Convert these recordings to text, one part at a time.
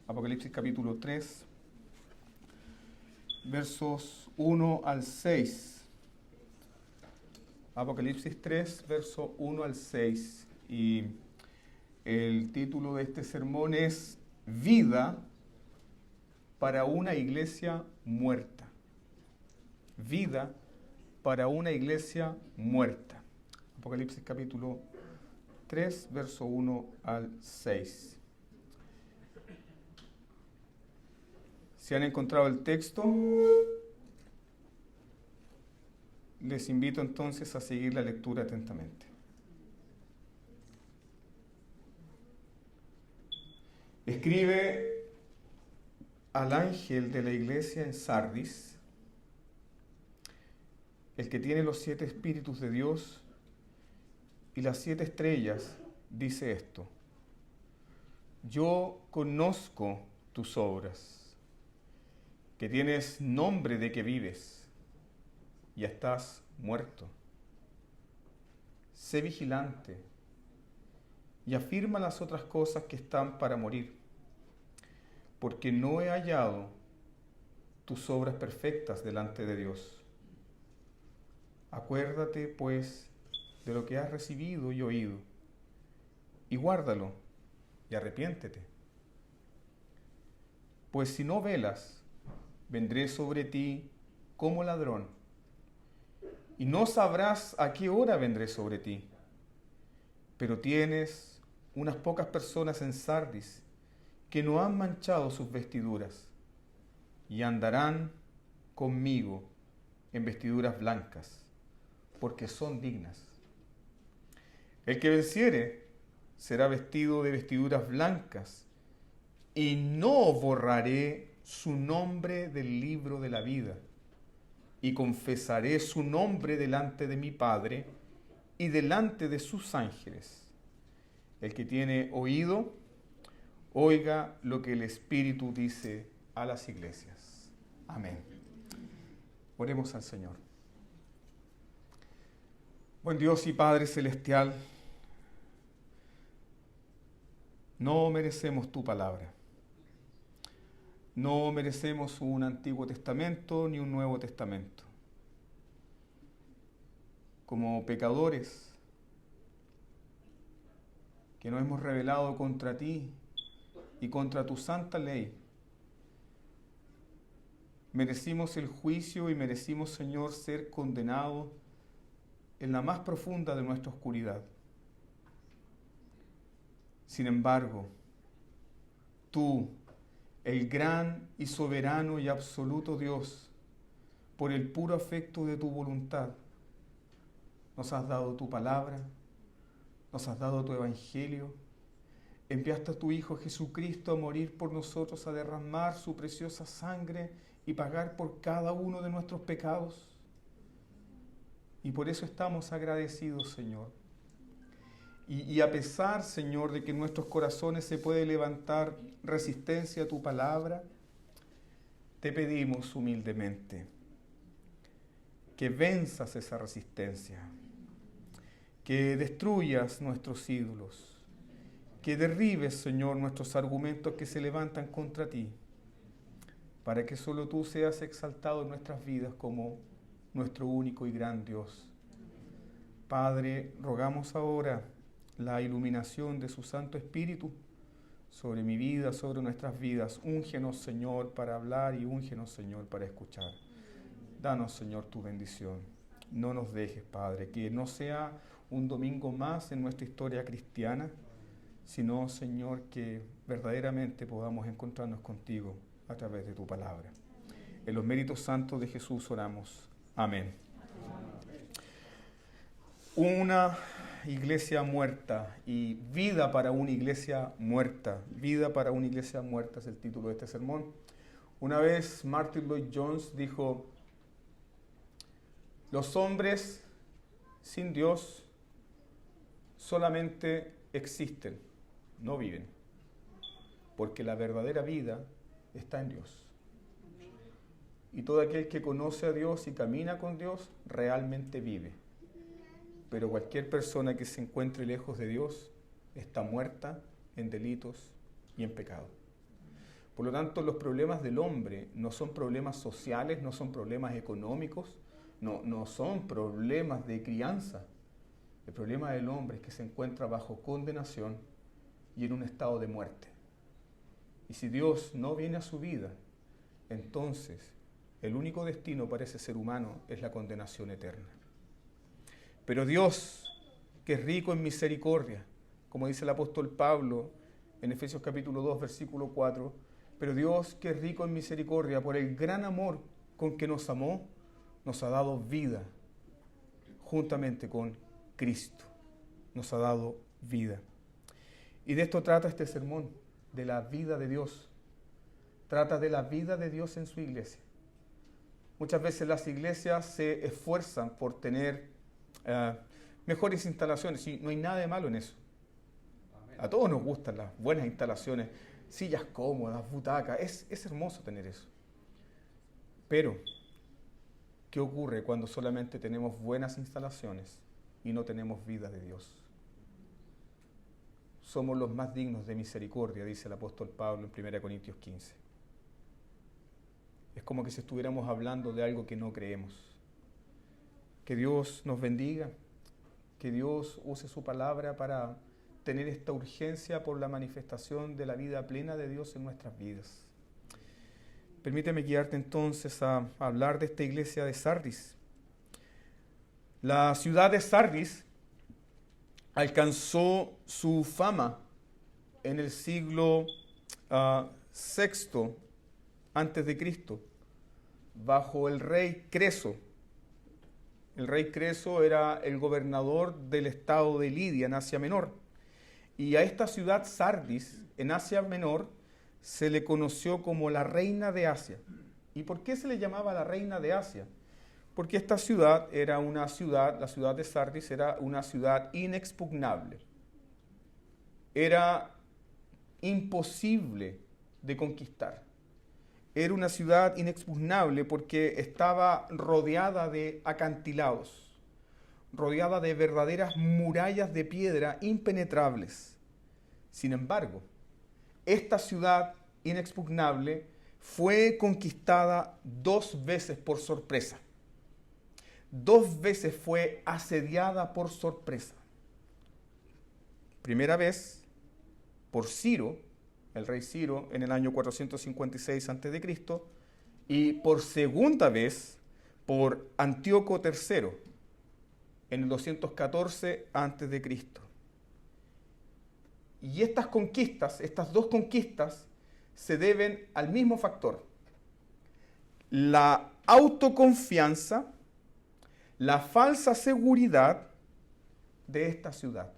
Apocalipsis capítulo 3, versos 1 al 6. Apocalipsis 3, verso 1 al 6. Y el título de este sermón es Vida para una iglesia muerta. Vida para una iglesia muerta. Apocalipsis capítulo 3, verso 1 al 6. Si han encontrado el texto, les invito entonces a seguir la lectura atentamente. Escribe al ángel de la iglesia en Sardis, el que tiene los 7 espíritus de Dios y las 7 estrellas, dice esto: Yo conozco tus obras, que tienes nombre de que vives y estás muerto. Sé vigilante y afirma las otras cosas que están para morir, porque no he hallado tus obras perfectas delante de Dios. Acuérdate, pues, de lo que has recibido y oído, y guárdalo, y arrepiéntete. Pues si no velas, vendré sobre ti como ladrón, y no sabrás a qué hora vendré sobre ti. Pero tienes unas pocas personas en Sardis que no han manchado sus vestiduras, y andarán conmigo en vestiduras blancas, porque son dignas. El que venciere será vestido de vestiduras blancas, y no borraré su nombre del libro de la vida, y confesaré su nombre delante de mi Padre y delante de sus ángeles. El que tiene oído, oiga lo que el Espíritu dice a las iglesias. Amén. Oremos al Señor. Buen Dios y Padre celestial, no merecemos tu palabra. No merecemos un Antiguo Testamento ni un Nuevo Testamento. Como pecadores que nos hemos rebelado contra ti y contra tu santa ley, merecimos el juicio y merecimos, Señor, ser condenados en la más profunda de nuestra oscuridad. Sin embargo, tú, el gran y soberano y absoluto Dios, por el puro afecto de tu voluntad, nos has dado tu palabra, nos has dado tu evangelio, enviaste a tu Hijo Jesucristo a morir por nosotros, a derramar su preciosa sangre y pagar por cada uno de nuestros pecados. Y por eso estamos agradecidos, Señor. Y a pesar, Señor, de que en nuestros corazones se puede levantar resistencia a tu palabra, te pedimos humildemente que venzas esa resistencia, que destruyas nuestros ídolos, que derribes, Señor, nuestros argumentos que se levantan contra ti, para que solo tú seas exaltado en nuestras vidas como nuestro único y gran Dios. Padre, rogamos ahora la iluminación de su Santo Espíritu sobre mi vida, sobre nuestras vidas. Úngenos, Señor, para hablar y úngenos, Señor, para escuchar. Danos, Señor, tu bendición. No nos dejes, Padre, que no sea un domingo más en nuestra historia cristiana, sino, Señor, que verdaderamente podamos encontrarnos contigo a través de tu palabra. En los méritos santos de Jesús oramos. Amén. Una iglesia muerta y vida para una iglesia muerta. Vida para una iglesia muerta es el título de este sermón. Una vez Martin Lloyd-Jones dijo: los hombres sin Dios solamente existen, no viven, porque la verdadera vida está en Dios. Y todo aquel que conoce a Dios y camina con Dios realmente vive. Pero cualquier persona que se encuentre lejos de Dios está muerta en delitos y en pecado. Por lo tanto, los problemas del hombre no son problemas sociales, no son problemas económicos, no son problemas de crianza. El problema del hombre es que se encuentra bajo condenación y en un estado de muerte. Y si Dios no viene a su vida, entonces el único destino para ese ser humano es la condenación eterna. Pero Dios, que es rico en misericordia, como dice el apóstol Pablo en Efesios capítulo 2, versículo 4, pero Dios, que es rico en misericordia, por el gran amor con que nos amó, nos ha dado vida juntamente con Cristo. Nos ha dado vida. Y de esto trata este sermón, de la vida de Dios. Trata de la vida de Dios en su iglesia. Muchas veces las iglesias se esfuerzan por tener mejores instalaciones, y no hay nada de malo en eso. A todos nos gustan las buenas instalaciones, sillas cómodas, butacas, es hermoso tener eso. Pero, ¿qué ocurre cuando solamente tenemos buenas instalaciones y no tenemos vida de Dios? Somos los más dignos de misericordia, dice el apóstol Pablo en 1 Corintios 15. Es como que si estuviéramos hablando de algo que no creemos. Que Dios nos bendiga, que Dios use su palabra para tener esta urgencia por la manifestación de la vida plena de Dios en nuestras vidas. Permíteme guiarte entonces a hablar de esta iglesia de Sardis. La ciudad de Sardis alcanzó su fama en el siglo VI antes de Cristo, bajo el rey Creso. El rey Creso era el gobernador del estado de Lidia en Asia Menor. Y a esta ciudad Sardis, en Asia Menor, se le conoció como la reina de Asia. ¿Y por qué se le llamaba la reina de Asia? Porque esta ciudad era una ciudad, la ciudad de Sardis era una ciudad inexpugnable. Era imposible de conquistar. Era una ciudad inexpugnable porque estaba rodeada de acantilados, rodeada de verdaderas murallas de piedra impenetrables. Sin embargo, esta ciudad inexpugnable fue conquistada 2 veces por sorpresa. 2 veces fue asediada por sorpresa. Primera vez por Ciro, el rey Ciro, en el año 456 a.C., y por segunda vez por Antíoco III, en el 214 a.C. Y estas conquistas, estas 2 conquistas, se deben al mismo factor: la autoconfianza, la falsa seguridad de esta ciudad.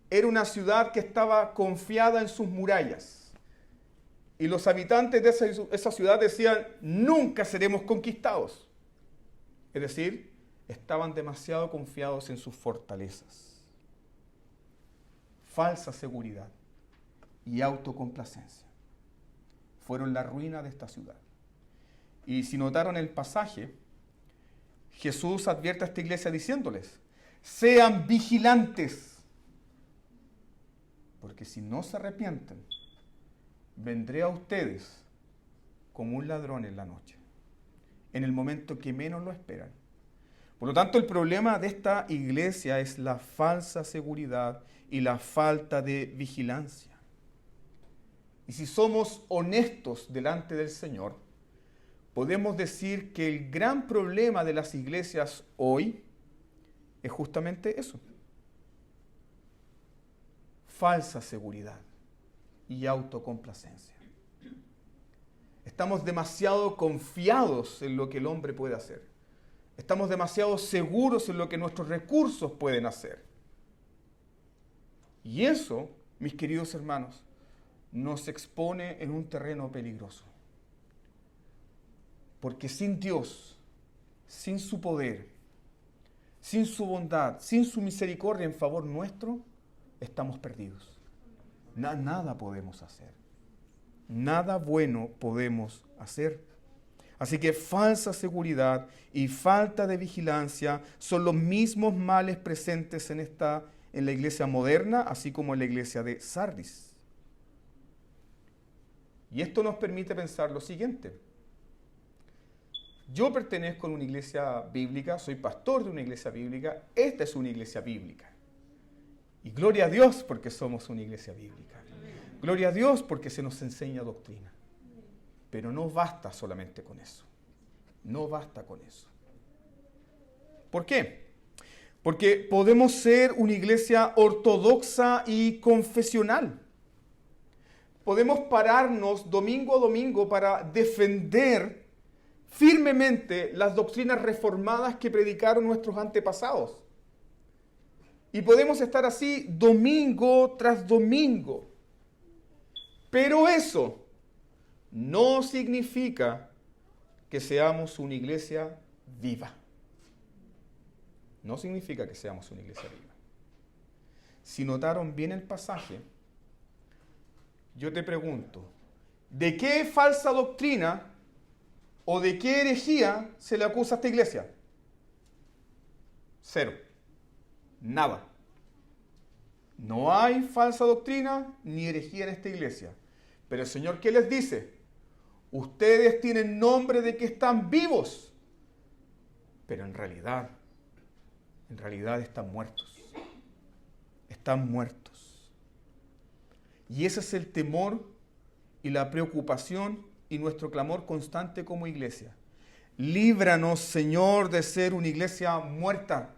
Era una ciudad que estaba confiada en sus murallas. Y los habitantes de esa ciudad decían: nunca seremos conquistados. Es decir, estaban demasiado confiados en sus fortalezas. Falsa seguridad y autocomplacencia fueron la ruina de esta ciudad. Y si notaron el pasaje, Jesús advierte a esta iglesia diciéndoles: sean vigilantes, porque si no se arrepienten, vendré a ustedes como un ladrón en la noche, en el momento que menos lo esperan. Por lo tanto, el problema de esta iglesia es la falsa seguridad y la falta de vigilancia. Y si somos honestos delante del Señor, podemos decir que el gran problema de las iglesias hoy es justamente eso: falsa seguridad y autocomplacencia. Estamos demasiado confiados en lo que el hombre puede hacer. Estamos demasiado seguros en lo que nuestros recursos pueden hacer. Y eso, mis queridos hermanos, nos expone en un terreno peligroso. Porque sin Dios, sin su poder, sin su bondad, sin su misericordia en favor nuestro, estamos perdidos. Nada podemos hacer. Nada bueno podemos hacer. Así que falsa seguridad y falta de vigilancia son los mismos males presentes en la iglesia moderna, así como en la iglesia de Sardis. Y esto nos permite pensar lo siguiente. Yo pertenezco a una iglesia bíblica, soy pastor de una iglesia bíblica, esta es una iglesia bíblica. Y gloria a Dios porque somos una iglesia bíblica. Gloria a Dios porque se nos enseña doctrina. Pero no basta solamente con eso. No basta con eso. ¿Por qué? Porque podemos ser una iglesia ortodoxa y confesional. Podemos pararnos domingo a domingo para defender firmemente las doctrinas reformadas que predicaron nuestros antepasados. Y podemos estar así domingo tras domingo. Pero eso no significa que seamos una iglesia viva. No significa que seamos una iglesia viva. Si notaron bien el pasaje, yo te pregunto, ¿de qué falsa doctrina o de qué herejía se le acusa a esta iglesia? Cero. Nada. No hay falsa doctrina ni herejía en esta iglesia. Pero el Señor, ¿qué les dice? Ustedes tienen nombre de que están vivos, pero en realidad están muertos. Están muertos. Y ese es el temor y la preocupación y nuestro clamor constante como iglesia. Líbranos, Señor, de ser una iglesia muerta.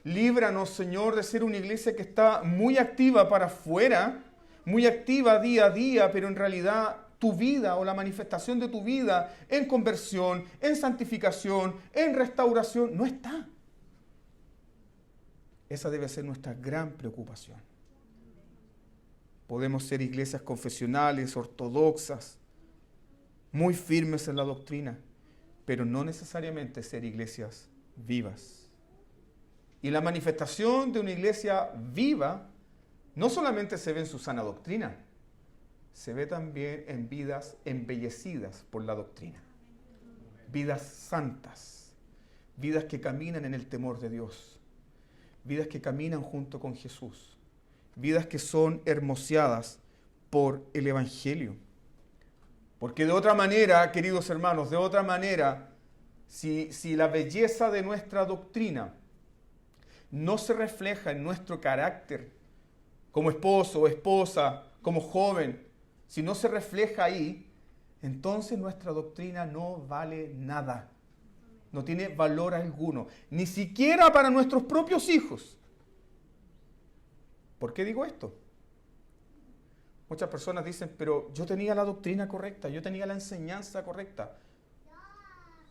Líbranos, Señor, de ser una iglesia que está muy activa para afuera, muy activa día a día, pero en realidad tu vida o la manifestación de tu vida en conversión, en santificación, en restauración, no está. Esa debe ser nuestra gran preocupación. Podemos ser iglesias confesionales, ortodoxas, muy firmes en la doctrina, pero no necesariamente ser iglesias vivas. Y la manifestación de una iglesia viva no solamente se ve en su sana doctrina, se ve también en vidas embellecidas por la doctrina. Vidas santas, vidas que caminan en el temor de Dios, vidas que caminan junto con Jesús, vidas que son hermoseadas por el Evangelio. Porque de otra manera, queridos hermanos, de otra manera, si la belleza de nuestra doctrina no se refleja en nuestro carácter como esposo o esposa, como joven, si no se refleja ahí, entonces nuestra doctrina no vale nada. No tiene valor alguno, ni siquiera para nuestros propios hijos. ¿Por qué digo esto? Muchas personas dicen, pero yo tenía la doctrina correcta, yo tenía la enseñanza correcta.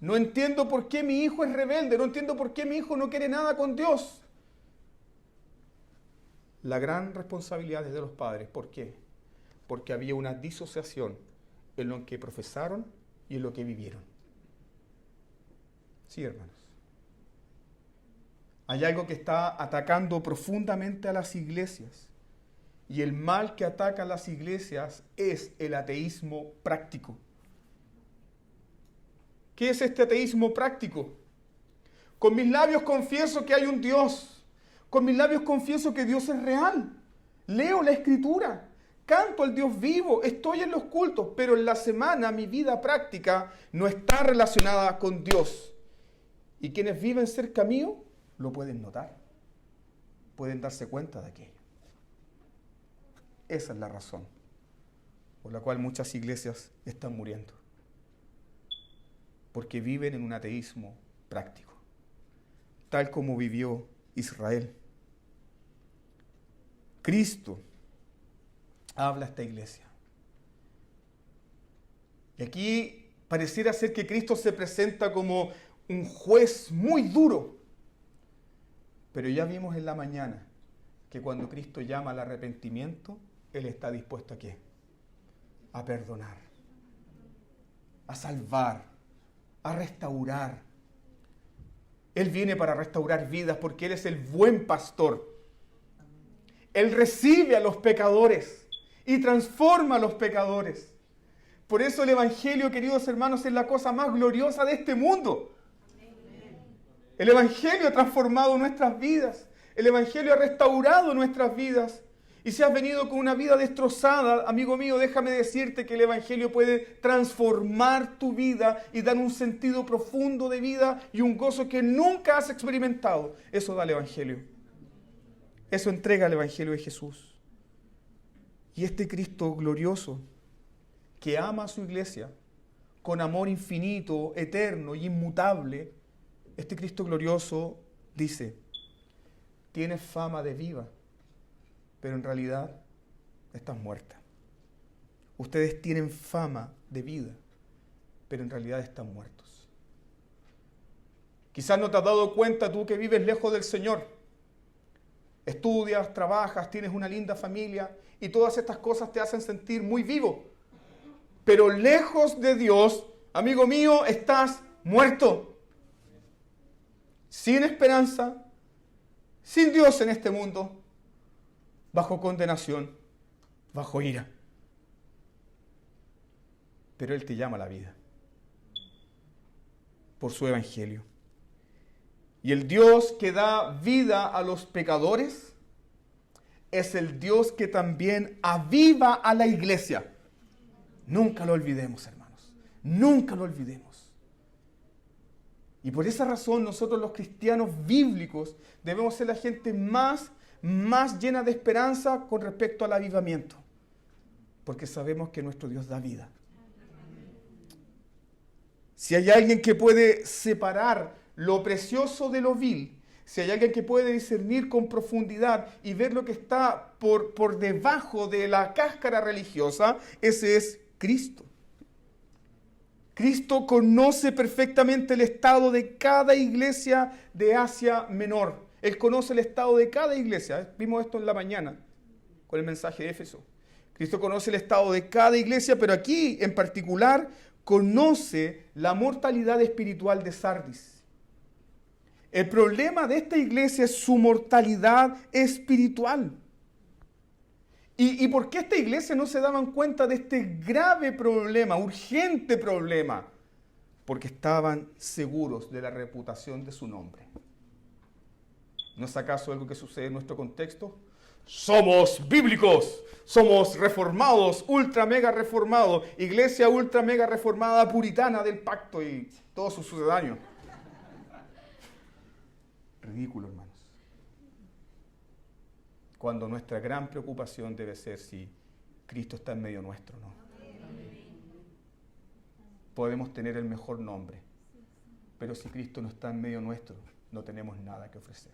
No entiendo por qué mi hijo es rebelde, no entiendo por qué mi hijo no quiere nada con Dios. La gran responsabilidad es de los padres. ¿Por qué? Porque había una disociación en lo que profesaron y en lo que vivieron. Sí, hermanos. Hay algo que está atacando profundamente a las iglesias. Y el mal que ataca a las iglesias es el ateísmo práctico. ¿Qué es este ateísmo práctico? Con mis labios confieso que hay un Dios. Con mis labios confieso que Dios es real. Leo la Escritura. Canto al Dios vivo. Estoy en los cultos. Pero en la semana mi vida práctica no está relacionada con Dios. Y quienes viven cerca mío lo pueden notar. Pueden darse cuenta de aquello. Esa es la razón por la cual muchas iglesias están muriendo. Porque viven en un ateísmo práctico, tal como vivió Israel. Cristo habla a esta iglesia. Y aquí pareciera ser que Cristo se presenta como un juez muy duro. Pero ya vimos en la mañana que cuando Cristo llama al arrepentimiento, Él está dispuesto ¿a qué? A perdonar, a salvar, a restaurar. Él viene para restaurar vidas porque Él es el buen pastor. Él recibe a los pecadores y transforma a los pecadores. Por eso el Evangelio, queridos hermanos, es la cosa más gloriosa de este mundo. El Evangelio ha transformado nuestras vidas. El Evangelio ha restaurado nuestras vidas. Y si has venido con una vida destrozada, amigo mío, déjame decirte que el Evangelio puede transformar tu vida y dar un sentido profundo de vida y un gozo que nunca has experimentado. Eso da el Evangelio. Eso entrega el Evangelio de Jesús. Y este Cristo glorioso, que ama a su iglesia con amor infinito, eterno y inmutable, este Cristo glorioso dice, tienes fama de viva, pero en realidad estás muerta. Ustedes tienen fama de vida, pero en realidad están muertos. Quizás no te has dado cuenta tú que vives lejos del Señor. Estudias, trabajas, tienes una linda familia y todas estas cosas te hacen sentir muy vivo. Pero lejos de Dios, amigo mío, estás muerto. Sin esperanza, sin Dios en este mundo, bajo condenación, bajo ira. Pero Él te llama a la vida por su evangelio. Y el Dios que da vida a los pecadores es el Dios que también aviva a la iglesia. Nunca lo olvidemos, hermanos. Nunca lo olvidemos. Y por esa razón nosotros los cristianos bíblicos debemos ser la gente más llena de esperanza con respecto al avivamiento. Porque sabemos que nuestro Dios da vida. Si hay alguien que puede separar lo precioso de lo vil, si hay alguien que puede discernir con profundidad y ver lo que está por debajo de la cáscara religiosa, ese es Cristo. Cristo conoce perfectamente el estado de cada iglesia de Asia Menor. Él conoce el estado de cada iglesia. Vimos esto en la mañana con el mensaje de Éfeso. Cristo conoce el estado de cada iglesia, pero aquí en particular conoce la mortalidad espiritual de Sardis. El problema de esta iglesia es su mortalidad espiritual. ¿Y por qué esta iglesia no se daban cuenta de este grave problema, urgente problema? Porque estaban seguros de la reputación de su nombre. ¿No es acaso algo que sucede en nuestro contexto? Somos bíblicos, somos reformados, ultra mega reformados, iglesia ultra mega reformada puritana del pacto y todos sus sucedáneos. Ridículo, hermanos. Cuando nuestra gran preocupación debe ser si Cristo está en medio nuestro, ¿no? Podemos tener el mejor nombre, pero si Cristo no está en medio nuestro, no tenemos nada que ofrecer.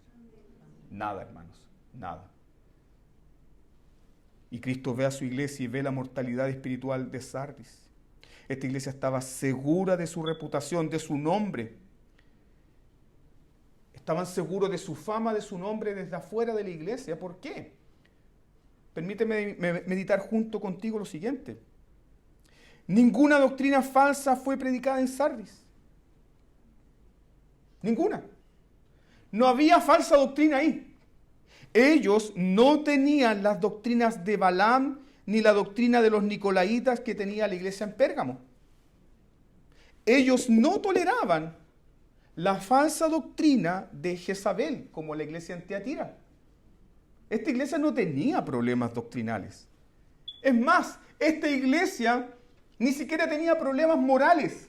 Nada, hermanos, nada. Y Cristo ve a su iglesia y ve la mortalidad espiritual de Sardis. Esta iglesia estaba segura de su reputación, de su nombre. Estaban seguros de su fama, de su nombre desde afuera de la iglesia. ¿Por qué? Permíteme meditar junto contigo lo siguiente. Ninguna doctrina falsa fue predicada en Sardis. Ninguna. No había falsa doctrina ahí. Ellos no tenían las doctrinas de Balaam ni la doctrina de los nicolaitas que tenía la iglesia en Pérgamo. Ellos no toleraban la falsa doctrina de Jezabel, como la iglesia en Tiatira. Esta iglesia no tenía problemas doctrinales. Es más, esta iglesia ni siquiera tenía problemas morales.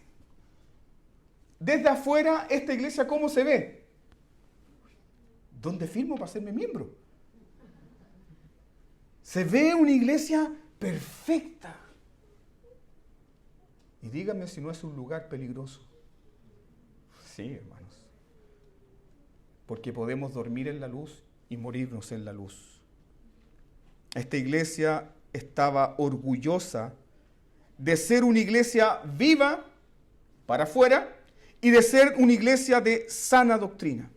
Desde afuera, esta iglesia, ¿cómo se ve? ¿Dónde firmo para hacerme miembro? Se ve una iglesia perfecta. Y dígame si no es un lugar peligroso. Sí, hermanos. Porque podemos dormir en la luz y morirnos en la luz. Esta iglesia estaba orgullosa de ser una iglesia viva para afuera y de ser una iglesia de sana doctrina.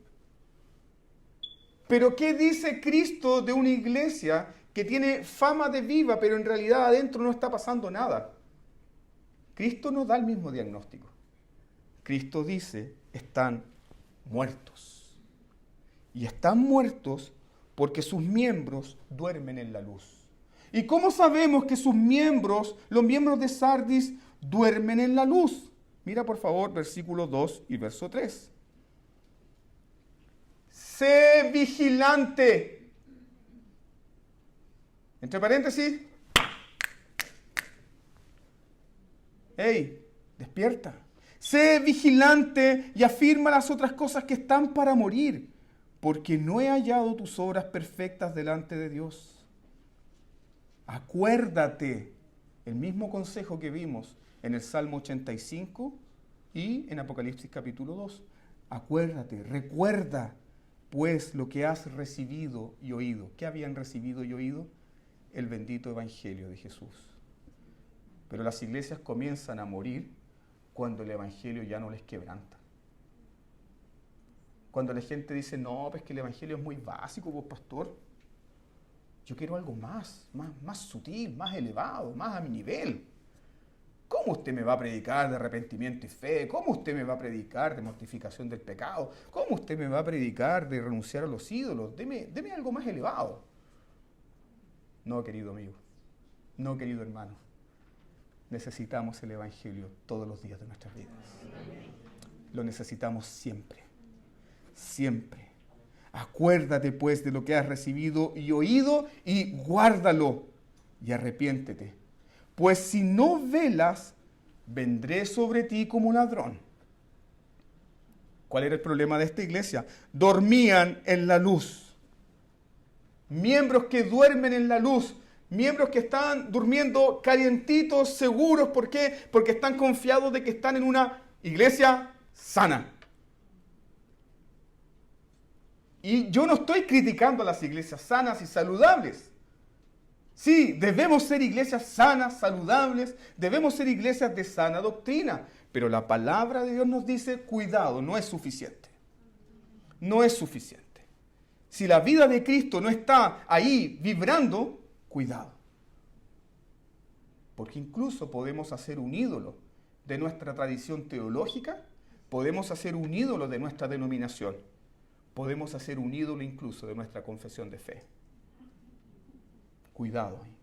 Pero ¿qué dice Cristo de una iglesia que tiene fama de viva, pero en realidad adentro no está pasando nada? Cristo nos da el mismo diagnóstico. Cristo dice, están muertos. Y están muertos porque sus miembros duermen en la luz. ¿Y cómo sabemos que sus miembros, los miembros de Sardis, duermen en la luz? Mira por favor versículo 2 y verso 3. Sé vigilante. Entre paréntesis, ¡hey! Despierta. Sé vigilante y afirma las otras cosas que están para morir, porque no he hallado tus obras perfectas delante de Dios. Acuérdate, el mismo consejo que vimos en el Salmo 85 y en Apocalipsis capítulo 2. Acuérdate, recuerda, pues, lo que has recibido y oído. ¿Qué habían recibido y oído? El bendito Evangelio de Jesús. Pero las iglesias comienzan a morir cuando el Evangelio ya no les quebranta. Cuando la gente dice, no, pues que el Evangelio es muy básico, pues pastor. Yo quiero algo más sutil, más elevado, más a mi nivel. ¿Cómo usted me va a predicar de arrepentimiento y fe? ¿Cómo usted me va a predicar de mortificación del pecado? ¿Cómo usted me va a predicar de renunciar a los ídolos? Deme algo más elevado. No, querido amigo. No, querido hermano. Necesitamos el Evangelio todos los días de nuestras vidas. Lo necesitamos siempre. Siempre. Acuérdate pues de lo que has recibido y oído y guárdalo y arrepiéntete. Pues si no velas, vendré sobre ti como ladrón. ¿Cuál era el problema de esta iglesia? Dormían en la luz. Miembros que duermen en la luz. Miembros que están durmiendo calientitos, seguros. ¿Por qué? Porque están confiados de que están en una iglesia sana. Y yo no estoy criticando a las iglesias sanas y saludables. Sí, debemos ser iglesias sanas, saludables, debemos ser iglesias de sana doctrina, pero la palabra de Dios nos dice, cuidado, no es suficiente. No es suficiente. Si la vida de Cristo no está ahí vibrando, cuidado. Porque incluso podemos hacer un ídolo de nuestra tradición teológica, podemos hacer un ídolo de nuestra denominación, podemos hacer un ídolo incluso de nuestra confesión de fe. Cuidado ahí.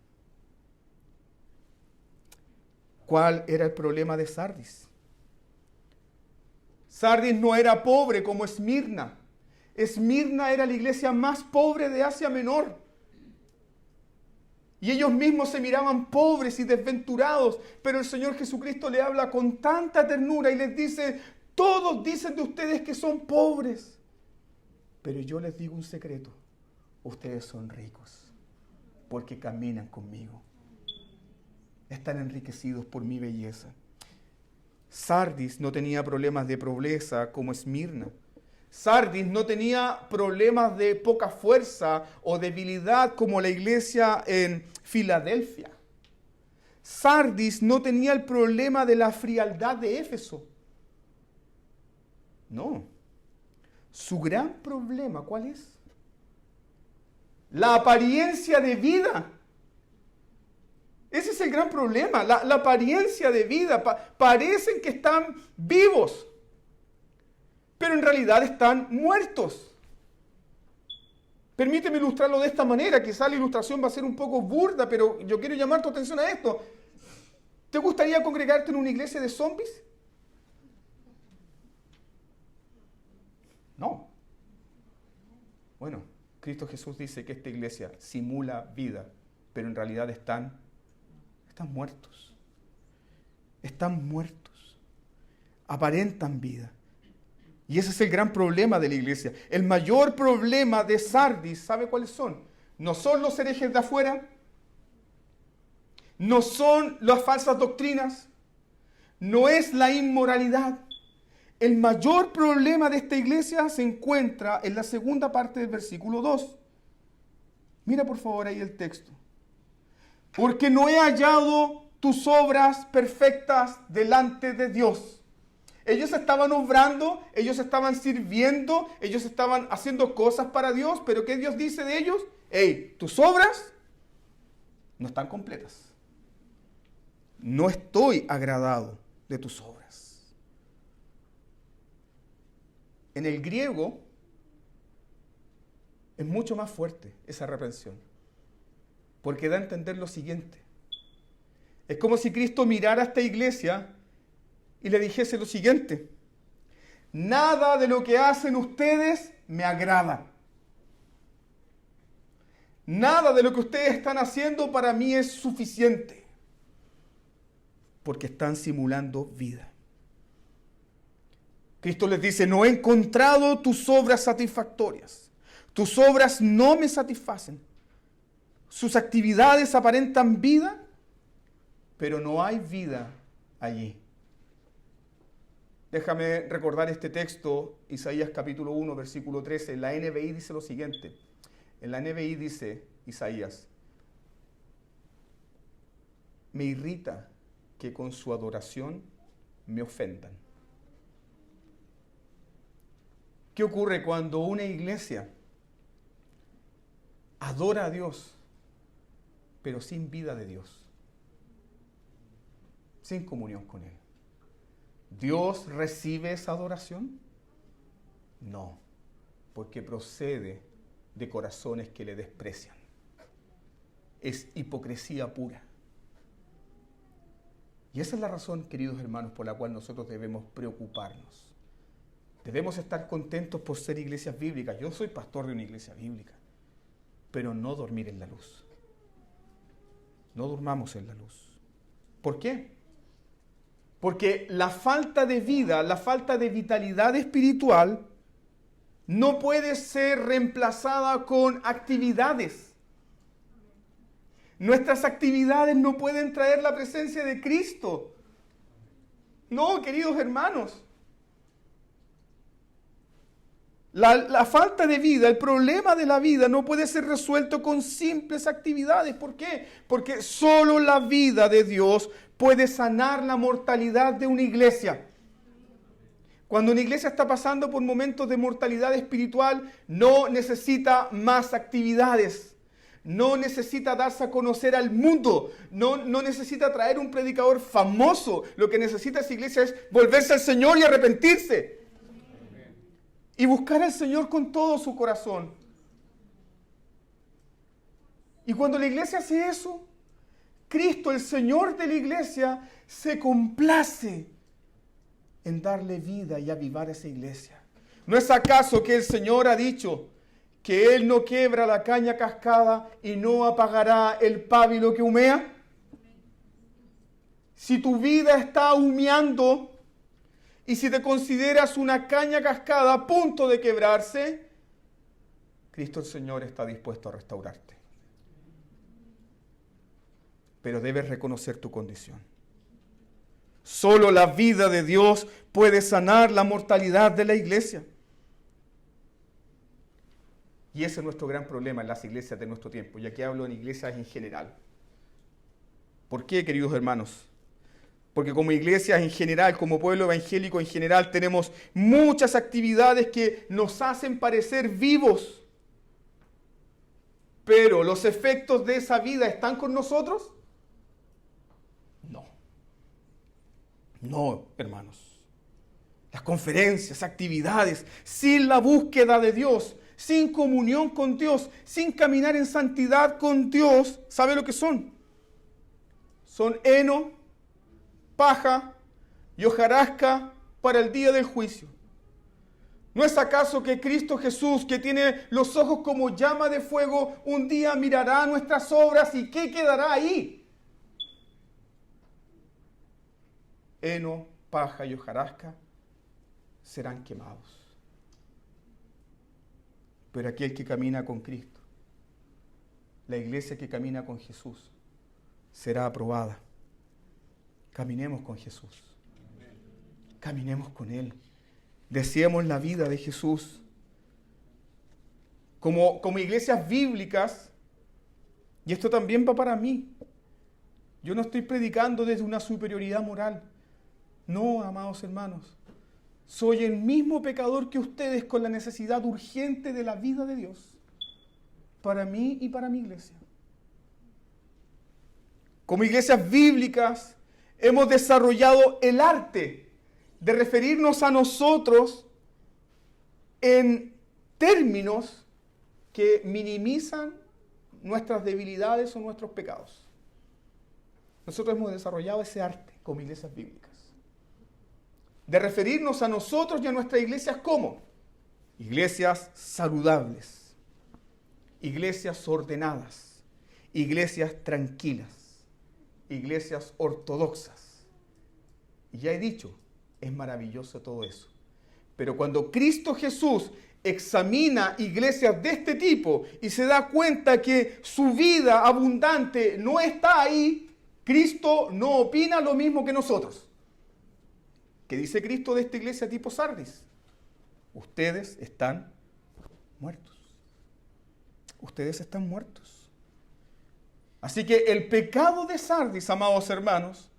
¿Cuál era el problema de Sardis? Sardis no era pobre como Esmirna. Esmirna era la iglesia más pobre de Asia Menor. Y ellos mismos se miraban pobres y desventurados, pero el Señor Jesucristo le habla con tanta ternura y les dice, todos dicen de ustedes que son pobres, pero yo les digo un secreto, ustedes son ricos. Porque caminan conmigo. Están enriquecidos por mi belleza. Sardis no tenía problemas de pobreza como Esmirna. Sardis no tenía problemas de poca fuerza o debilidad como la iglesia en Filadelfia. Sardis no tenía el problema de la frialdad de Éfeso. No. Su gran problema, ¿cuál es? La apariencia de vida. Ese es el gran problema, la apariencia de vida. Parecen que están vivos, pero en realidad están muertos. Permíteme ilustrarlo de esta manera. Quizá la ilustración va a ser un poco burda, pero yo quiero llamar tu atención a esto. ¿Te gustaría congregarte en una iglesia de zombies? No. Bueno, Cristo Jesús dice que esta iglesia simula vida, pero en realidad están muertos. Están muertos. Aparentan vida. Y ese es el gran problema de la iglesia. El mayor problema de Sardis, ¿sabe cuáles son? No son los herejes de afuera, no son las falsas doctrinas, no es la inmoralidad. El mayor problema de esta iglesia se encuentra en la segunda parte del versículo 2. Mira por favor ahí el texto. Porque no he hallado tus obras perfectas delante de Dios. Ellos estaban obrando, ellos estaban sirviendo, ellos estaban haciendo cosas para Dios, pero ¿qué Dios dice de ellos? Hey, tus obras no están completas. No estoy agradado de tus obras. En el griego es mucho más fuerte esa reprensión, porque da a entender lo siguiente. Es como si Cristo mirara a esta iglesia y le dijese lo siguiente: nada de lo que hacen ustedes me agrada. Nada de lo que ustedes están haciendo para mí es suficiente. Porque están simulando vida. Cristo les dice, no he encontrado tus obras satisfactorias. Tus obras no me satisfacen. Sus actividades aparentan vida, pero no hay vida allí. Déjame recordar este texto, Isaías capítulo 1, versículo 13. En la NBI dice lo siguiente. En la NBI dice Isaías, me irrita que con su adoración me ofendan. ¿Qué ocurre cuando una iglesia adora a Dios, pero sin vida de Dios? Sin comunión con Él. ¿Dios recibe esa adoración? No, porque procede de corazones que le desprecian. Es hipocresía pura. Y esa es la razón, queridos hermanos, por la cual nosotros debemos preocuparnos. Debemos estar contentos por ser iglesias bíblicas. Yo soy pastor de una iglesia bíblica, pero no dormir en la luz. No durmamos en la luz. ¿Por qué? Porque la falta de vida, la falta de vitalidad espiritual no puede ser reemplazada con actividades. Nuestras actividades no pueden traer la presencia de Cristo. No, queridos hermanos. La falta de vida, el problema de la vida no puede ser resuelto con simples actividades. ¿Por qué? Porque solo la vida de Dios puede sanar la mortalidad de una iglesia. Cuando una iglesia está pasando por momentos de mortalidad espiritual, no necesita más actividades. No necesita darse a conocer al mundo. No necesita traer un predicador famoso. Lo que necesita esa iglesia es volverse al Señor y arrepentirse. Y buscar al Señor con todo su corazón. Y cuando la iglesia hace eso, Cristo, el Señor de la iglesia, se complace en darle vida y avivar a esa iglesia. ¿No es acaso que el Señor ha dicho que Él no quiebra la caña cascada y no apagará el pábilo que humea? Si tu vida está humeando y si te consideras una caña cascada a punto de quebrarse, Cristo el Señor está dispuesto a restaurarte. Pero debes reconocer tu condición. Solo la vida de Dios puede sanar la mortalidad de la iglesia. Y ese es nuestro gran problema en las iglesias de nuestro tiempo. Y aquí hablo en iglesias en general. ¿Por qué, queridos hermanos? Porque como iglesias en general, como pueblo evangélico en general, tenemos muchas actividades que nos hacen parecer vivos. Pero ¿los efectos de esa vida están con nosotros? No, hermanos. Las conferencias, actividades, sin la búsqueda de Dios, sin comunión con Dios, sin caminar en santidad con Dios, ¿sabe lo que son? Son heno, paja y hojarasca para el día del juicio. ¿No es acaso que Cristo Jesús, que tiene los ojos como llama de fuego, un día mirará nuestras obras y qué quedará ahí? Heno, paja y hojarasca serán quemados. Pero aquel que camina con Cristo, la iglesia que camina con Jesús, será aprobada. Caminemos con Jesús. Caminemos con Él. Deseemos la vida de Jesús. Como iglesias bíblicas, y esto también va para mí, yo no estoy predicando desde una superioridad moral. No, amados hermanos. Soy el mismo pecador que ustedes con la necesidad urgente de la vida de Dios. Para mí y para mi iglesia. Como iglesias bíblicas, hemos desarrollado el arte de referirnos a nosotros en términos que minimizan nuestras debilidades o nuestros pecados. Nosotros hemos desarrollado ese arte como iglesias bíblicas. De referirnos a nosotros y a nuestras iglesias como iglesias saludables, iglesias ordenadas, iglesias tranquilas, iglesias ortodoxas. Y ya he dicho, es maravilloso todo eso. Pero cuando Cristo Jesús examina iglesias de este tipo y se da cuenta que su vida abundante no está ahí, Cristo no opina lo mismo que nosotros. ¿Qué dice Cristo de esta iglesia tipo Sardis? Ustedes están muertos. Ustedes están muertos. Así que el pecado de Sardis, amados hermanos,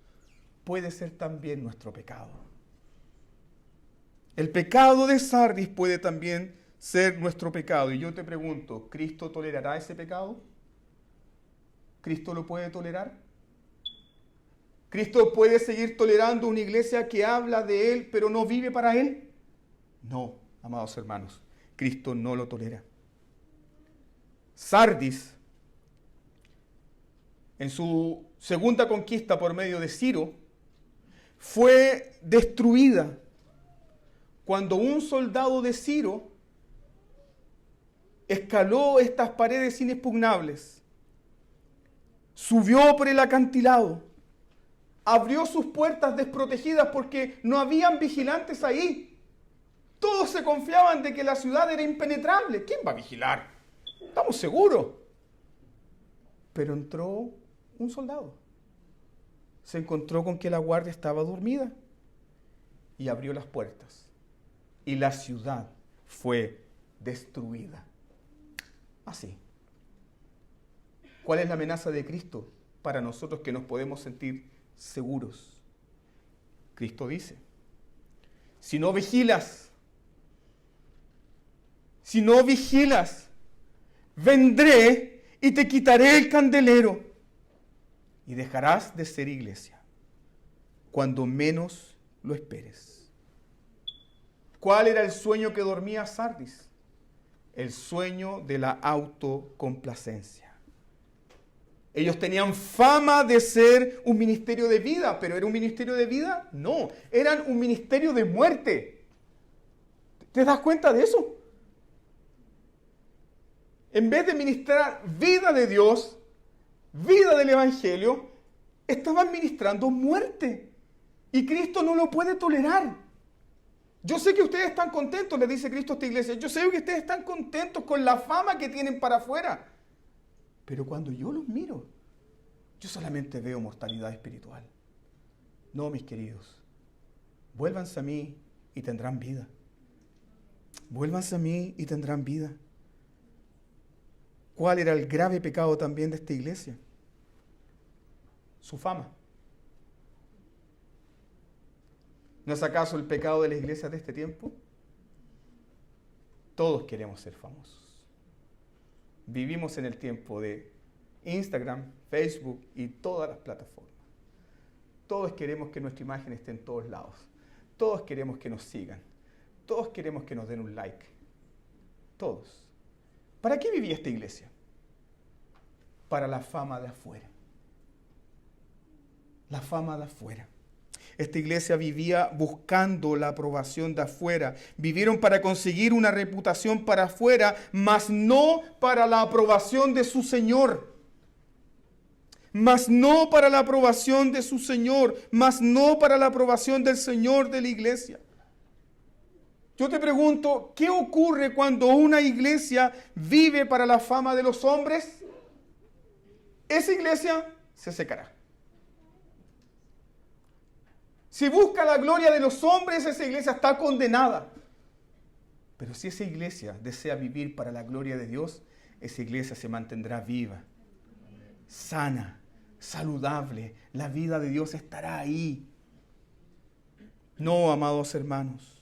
puede ser también nuestro pecado. El pecado de Sardis puede también ser nuestro pecado. Y yo te pregunto, ¿Cristo tolerará ese pecado? ¿Cristo lo puede tolerar? ¿Cristo puede seguir tolerando una iglesia que habla de Él pero no vive para Él? No, amados hermanos, Cristo no lo tolera. Sardis, en su segunda conquista por medio de Ciro, fue destruida cuando un soldado de Ciro escaló estas paredes inexpugnables, subió por el acantilado, abrió sus puertas desprotegidas porque no habían vigilantes ahí. Todos se confiaban de que la ciudad era impenetrable. ¿Quién va a vigilar? Estamos seguros. Pero entró un soldado. Se encontró con que la guardia estaba dormida y abrió las puertas. Y la ciudad fue destruida. Así. ¿Cuál es la amenaza de Cristo para nosotros que nos podemos sentir seguros? Cristo dice, si no vigilas, vendré y te quitaré el candelero y dejarás de ser iglesia cuando menos lo esperes. ¿Cuál era el sueño que dormía Sardis? El sueño de la autocomplacencia. Ellos tenían fama de ser un ministerio de vida, pero ¿era un ministerio de vida? No, eran un ministerio de muerte. ¿Te das cuenta de eso? En vez de ministrar vida de Dios, vida del Evangelio, estaban ministrando muerte. Y Cristo no lo puede tolerar. Yo sé que ustedes están contentos, le dice Cristo a esta iglesia. Yo sé que ustedes están contentos con la fama que tienen para afuera. Pero cuando yo los miro, yo solamente veo mortalidad espiritual. No, mis queridos, vuélvanse a mí y tendrán vida. Vuélvanse a mí y tendrán vida. ¿Cuál era el grave pecado también de esta iglesia? Su fama. ¿No es acaso el pecado de la iglesia de este tiempo? Todos queremos ser famosos. Vivimos en el tiempo de Instagram, Facebook y todas las plataformas. Todos queremos que nuestra imagen esté en todos lados. Todos queremos que nos sigan. Todos queremos que nos den un like. Todos. ¿Para qué vivía esta iglesia? Para la fama de afuera. La fama de afuera. Esta iglesia vivía buscando la aprobación de afuera. Vivieron para conseguir una reputación para afuera, mas no para la aprobación de su Señor. Mas no para la aprobación de su Señor. Mas no para la aprobación del Señor de la iglesia. Yo te pregunto, ¿qué ocurre cuando una iglesia vive para la fama de los hombres? Esa iglesia se secará. Si busca la gloria de los hombres, esa iglesia está condenada. Pero si esa iglesia desea vivir para la gloria de Dios, esa iglesia se mantendrá viva, sana, saludable. La vida de Dios estará ahí. No, amados hermanos,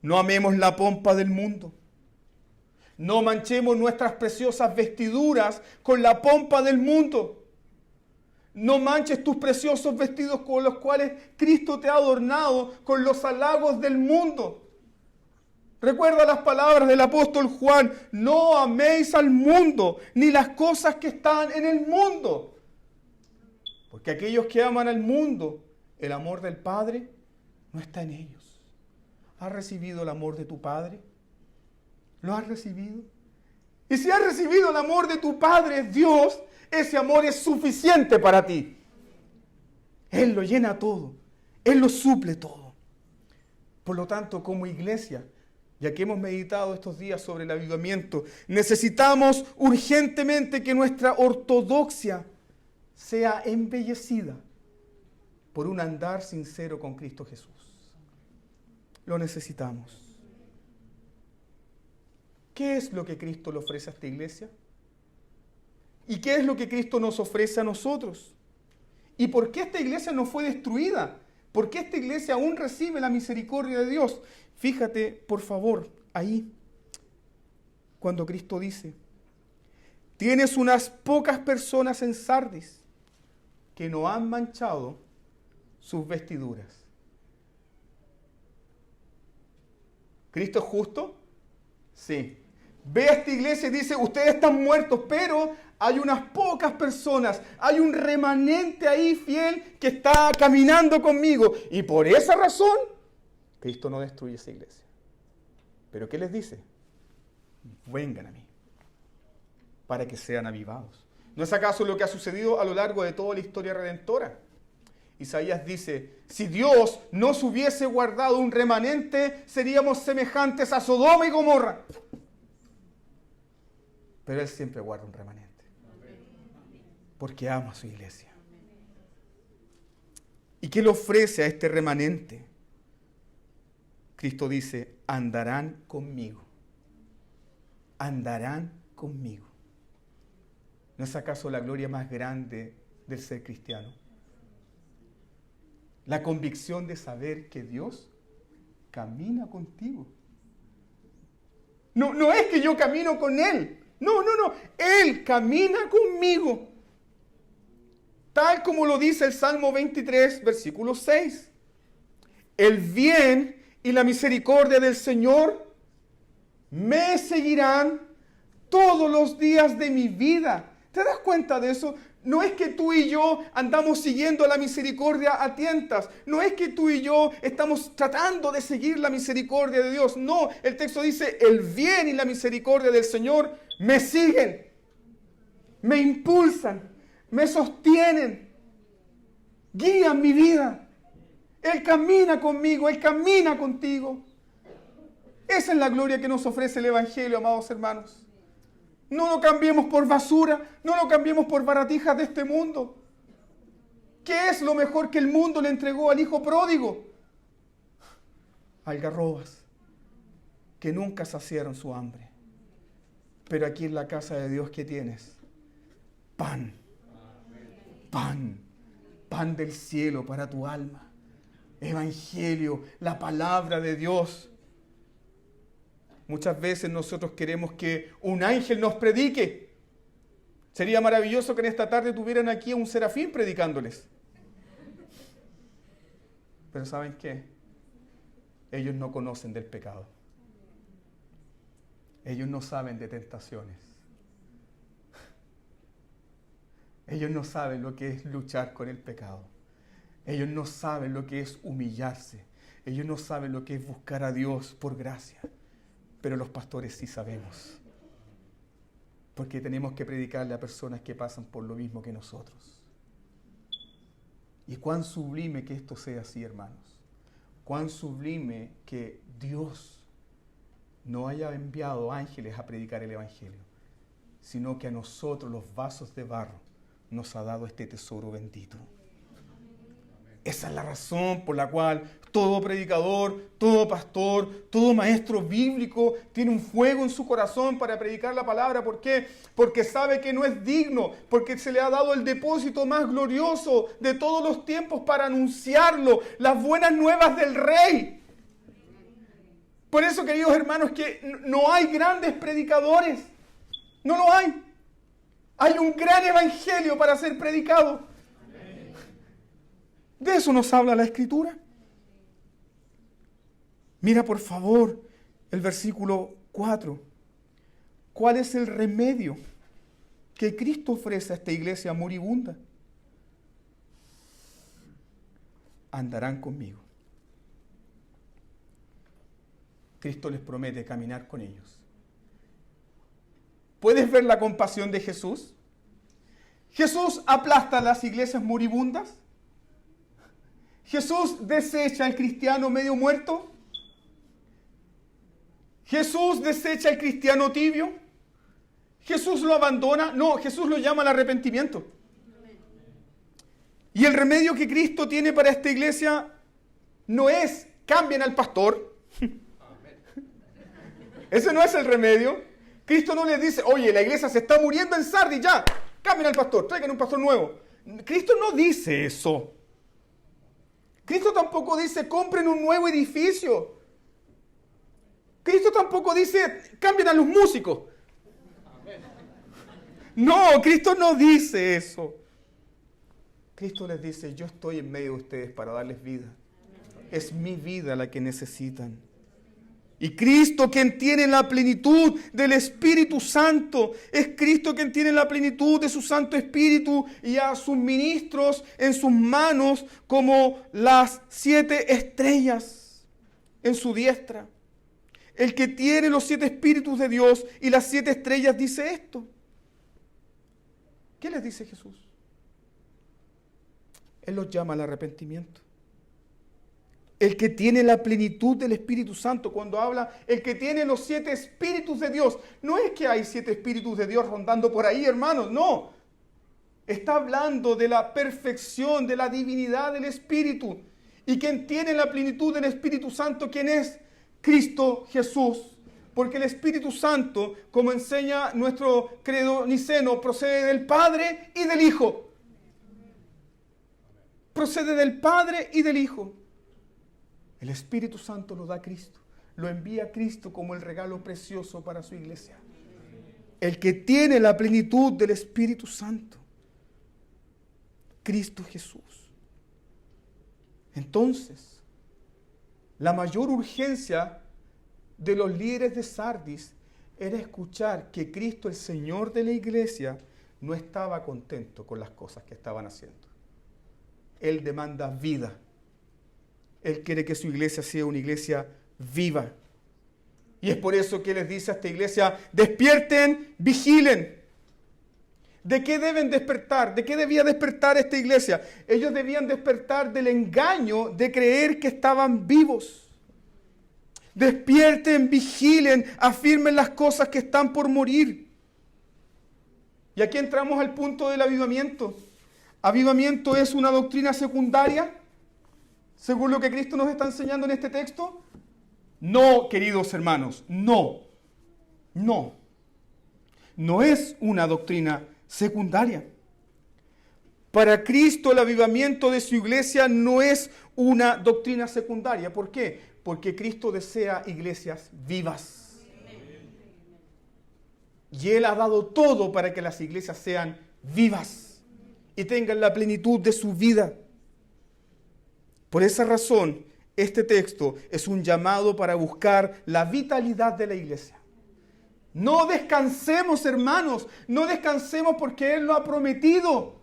no amemos la pompa del mundo. No manchemos nuestras preciosas vestiduras con la pompa del mundo. No manches tus preciosos vestidos con los cuales Cristo te ha adornado con los halagos del mundo. Recuerda las palabras del apóstol Juan: no améis al mundo, ni las cosas que están en el mundo. Porque aquellos que aman al mundo, el amor del Padre no está en ellos. ¿Has recibido el amor de tu Padre? ¿Lo has recibido? Y si has recibido el amor de tu Padre Dios, ese amor es suficiente para ti. Él lo llena todo. Él lo suple todo. Por lo tanto, como iglesia, ya que hemos meditado estos días sobre el avivamiento, necesitamos urgentemente que nuestra ortodoxia sea embellecida por un andar sincero con Cristo Jesús. Lo necesitamos. ¿Qué es lo que Cristo le ofrece a esta iglesia? ¿Y qué es lo que Cristo nos ofrece a nosotros? ¿Y por qué esta iglesia no fue destruida? ¿Por qué esta iglesia aún recibe la misericordia de Dios? Fíjate, por favor, ahí, cuando Cristo dice, tienes unas pocas personas en Sardis que no han manchado sus vestiduras. ¿Cristo es justo? Sí. Ve a esta iglesia y dice, ustedes están muertos, pero hay unas pocas personas, hay un remanente ahí fiel que está caminando conmigo. Y por esa razón, Cristo no destruye esa iglesia. ¿Pero qué les dice? Vengan a mí, para que sean avivados. ¿No es acaso lo que ha sucedido a lo largo de toda la historia redentora? Isaías dice, si Dios nos hubiese guardado un remanente, seríamos semejantes a Sodoma y Gomorra. Pero Él siempre guarda un remanente, porque ama a su iglesia. ¿Y qué le ofrece a este remanente? Cristo dice, andarán conmigo. Andarán conmigo. ¿No es acaso la gloria más grande del ser cristiano? La convicción de saber que Dios camina contigo. No es que yo camino con Él. No. Él camina conmigo. Tal como lo dice el Salmo 23, versículo 6. El bien y la misericordia del Señor me seguirán todos los días de mi vida. ¿Te das cuenta de eso? No es que tú y yo andamos siguiendo la misericordia a tientas. No es que tú y yo estamos tratando de seguir la misericordia de Dios. No, el texto dice, el bien y la misericordia del Señor me siguen, me impulsan, me sostienen, guían mi vida. Él camina conmigo, Él camina contigo. Esa es la gloria que nos ofrece el Evangelio, amados hermanos. No lo cambiemos por basura, no lo cambiemos por baratijas de este mundo. ¿Qué es lo mejor que el mundo le entregó al hijo pródigo? Algarrobas, que nunca saciaron su hambre. Pero aquí en la casa de Dios, ¿qué tienes? Pan, pan del cielo para tu alma. Evangelio, la palabra de Dios. Muchas veces nosotros queremos que un ángel nos predique. Sería maravilloso que en esta tarde tuvieran aquí a un serafín predicándoles. Pero ¿saben qué? Ellos no conocen del pecado. Ellos no saben de tentaciones. Ellos no saben lo que es luchar con el pecado. Ellos no saben lo que es humillarse. Ellos no saben lo que es buscar a Dios por gracia. Pero los pastores sí sabemos. Porque tenemos que predicarle a personas que pasan por lo mismo que nosotros. Y cuán sublime que esto sea así, hermanos. Cuán sublime que Dios no haya enviado ángeles a predicar el Evangelio, sino que a nosotros, los vasos de barro, nos ha dado este tesoro bendito. Esa es la razón por la cual todo predicador, todo pastor, todo maestro bíblico tiene un fuego en su corazón para predicar la palabra. ¿Por qué? Porque sabe que no es digno, porque se le ha dado el depósito más glorioso de todos los tiempos para anunciarlo, las buenas nuevas del Rey. Por eso, queridos hermanos, que no hay grandes predicadores. No lo hay. Hay un gran evangelio para ser predicado. De eso nos habla la Escritura. Mira, por favor, el versículo 4. ¿Cuál es el remedio que Cristo ofrece a esta iglesia moribunda? Andarán conmigo. Cristo les promete caminar con ellos. ¿Puedes ver la compasión de Jesús? Jesús aplasta las iglesias moribundas. Jesús desecha al cristiano medio muerto. Jesús desecha al cristiano tibio. Jesús lo abandona. No, Jesús lo llama al arrepentimiento. Y el remedio que Cristo tiene para esta iglesia no es cambien al pastor. Ese no es el remedio. Cristo no les dice, oye, la iglesia se está muriendo en Sardis, ya, cambien al pastor, traigan un pastor nuevo. Cristo no dice eso. Cristo tampoco dice, compren un nuevo edificio. Cristo tampoco dice, cambien a los músicos. No, Cristo no dice eso. Cristo les dice, yo estoy en medio de ustedes para darles vida. Es mi vida la que necesitan. Y Cristo, quien tiene la plenitud del Espíritu Santo, es Cristo quien tiene la plenitud de su Santo Espíritu y a sus ministros en sus manos como las 7 estrellas en su diestra. El que tiene los 7 Espíritus de Dios y las 7 estrellas dice esto. ¿Qué les dice Jesús? Él los llama al arrepentimiento. El que tiene la plenitud del Espíritu Santo, cuando habla, el que tiene los 7 Espíritus de Dios, no es que hay 7 Espíritus de Dios rondando por ahí, hermanos, no. Está hablando de la perfección, de la divinidad del Espíritu. Y quien tiene la plenitud del Espíritu Santo, ¿quién es? Cristo Jesús. Porque el Espíritu Santo, como enseña nuestro credo niceno, procede del Padre y del Hijo. Procede del Padre y del Hijo. El Espíritu Santo lo da Cristo. Lo envía Cristo como el regalo precioso para su iglesia. El que tiene la plenitud del Espíritu Santo. Cristo Jesús. Entonces, la mayor urgencia de los líderes de Sardis era escuchar que Cristo, el Señor de la iglesia, no estaba contento con las cosas que estaban haciendo. Él demanda vida. Él quiere que su iglesia sea una iglesia viva. Y es por eso que les dice a esta iglesia, despierten, vigilen. ¿De qué deben despertar? ¿De qué debía despertar esta iglesia? Ellos debían despertar del engaño de creer que estaban vivos. Despierten, vigilen, afirmen las cosas que están por morir. Y aquí entramos al punto del avivamiento. ¿Avivamiento es una doctrina secundaria? Según lo que Cristo nos está enseñando en este texto. No, queridos hermanos, no. No es una doctrina secundaria. Para Cristo el avivamiento de su iglesia no es una doctrina secundaria. ¿Por qué? Porque Cristo desea iglesias vivas. Y Él ha dado todo para que las iglesias sean vivas y tengan la plenitud de su vida. Por esa razón, este texto es un llamado para buscar la vitalidad de la iglesia. No descansemos, hermanos, no descansemos porque Él lo ha prometido.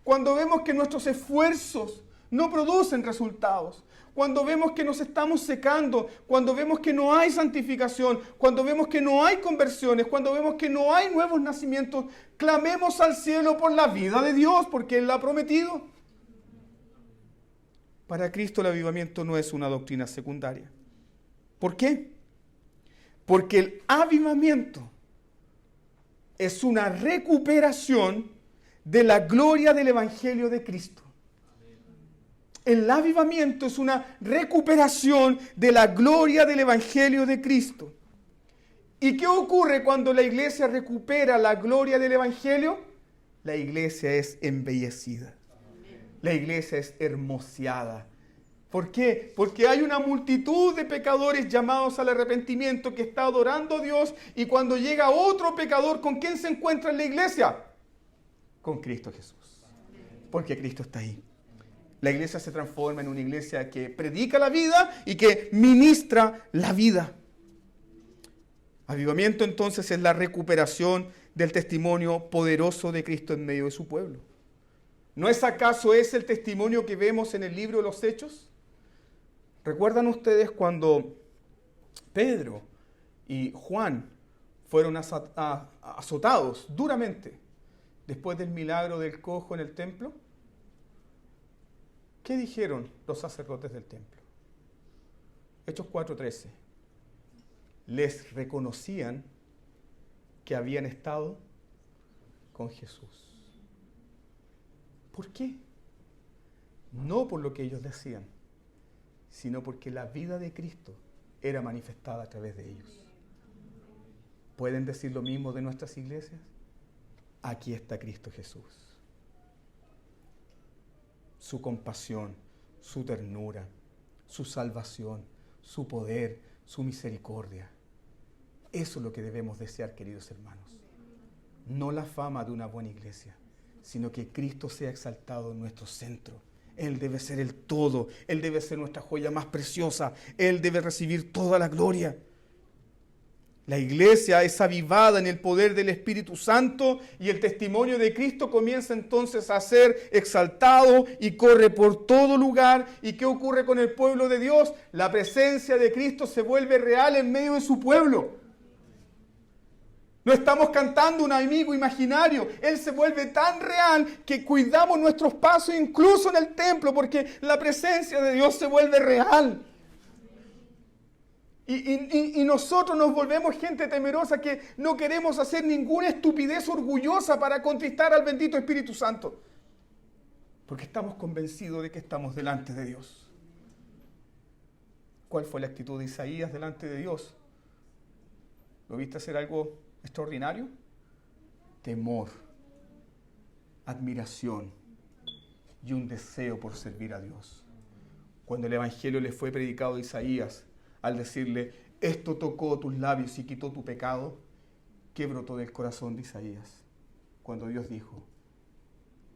Cuando vemos que nuestros esfuerzos no producen resultados, cuando vemos que nos estamos secando, cuando vemos que no hay santificación, cuando vemos que no hay conversiones, cuando vemos que no hay nuevos nacimientos, clamemos al cielo por la vida de Dios, porque Él la ha prometido. Para Cristo el avivamiento no es una doctrina secundaria. ¿Por qué? Porque el avivamiento es una recuperación de la gloria del Evangelio de Cristo. El avivamiento es una recuperación de la gloria del Evangelio de Cristo. ¿Y qué ocurre cuando la iglesia recupera la gloria del Evangelio? La iglesia es embellecida. La iglesia es hermoseada. ¿Por qué? Porque hay una multitud de pecadores llamados al arrepentimiento que está adorando a Dios, y cuando llega otro pecador, ¿con quién se encuentra en la iglesia? Con Cristo Jesús. Porque Cristo está ahí. La iglesia se transforma en una iglesia que predica la vida y que ministra la vida. Avivamiento entonces es la recuperación del testimonio poderoso de Cristo en medio de su pueblo. ¿No es acaso ese el testimonio que vemos en el libro de los Hechos? ¿Recuerdan ustedes cuando Pedro y Juan fueron azotados duramente después del milagro del cojo en el templo, ¿qué dijeron los sacerdotes del templo? Hechos 4:13. Les reconocían que habían estado con Jesús. ¿Por qué? No por lo que ellos decían, sino porque la vida de Cristo era manifestada a través de ellos. ¿Pueden decir lo mismo de nuestras iglesias? Aquí está Cristo Jesús. Su compasión, su ternura, su salvación, su poder, su misericordia. Eso es lo que debemos desear, queridos hermanos. No la fama de una buena iglesia, sino que Cristo sea exaltado en nuestro centro. Él debe ser el todo. Él debe ser nuestra joya más preciosa. Él debe recibir toda la gloria. La iglesia es avivada en el poder del Espíritu Santo y el testimonio de Cristo comienza entonces a ser exaltado y corre por todo lugar. ¿Y qué ocurre con el pueblo de Dios? La presencia de Cristo se vuelve real en medio de su pueblo. No estamos cantando un amigo imaginario. Él se vuelve tan real que cuidamos nuestros pasos incluso en el templo porque la presencia de Dios se vuelve real. Y nosotros nos volvemos gente temerosa que no queremos hacer ninguna estupidez orgullosa para contristar al bendito Espíritu Santo. Porque estamos convencidos de que estamos delante de Dios. ¿Cuál fue la actitud de Isaías delante de Dios? ¿Lo viste hacer algo extraordinario? Temor, admiración y un deseo por servir a Dios. Cuando el Evangelio le fue predicado a Isaías, al decirle, esto tocó tus labios y quitó tu pecado, ¿qué brotó del corazón de Isaías? Cuando Dios dijo,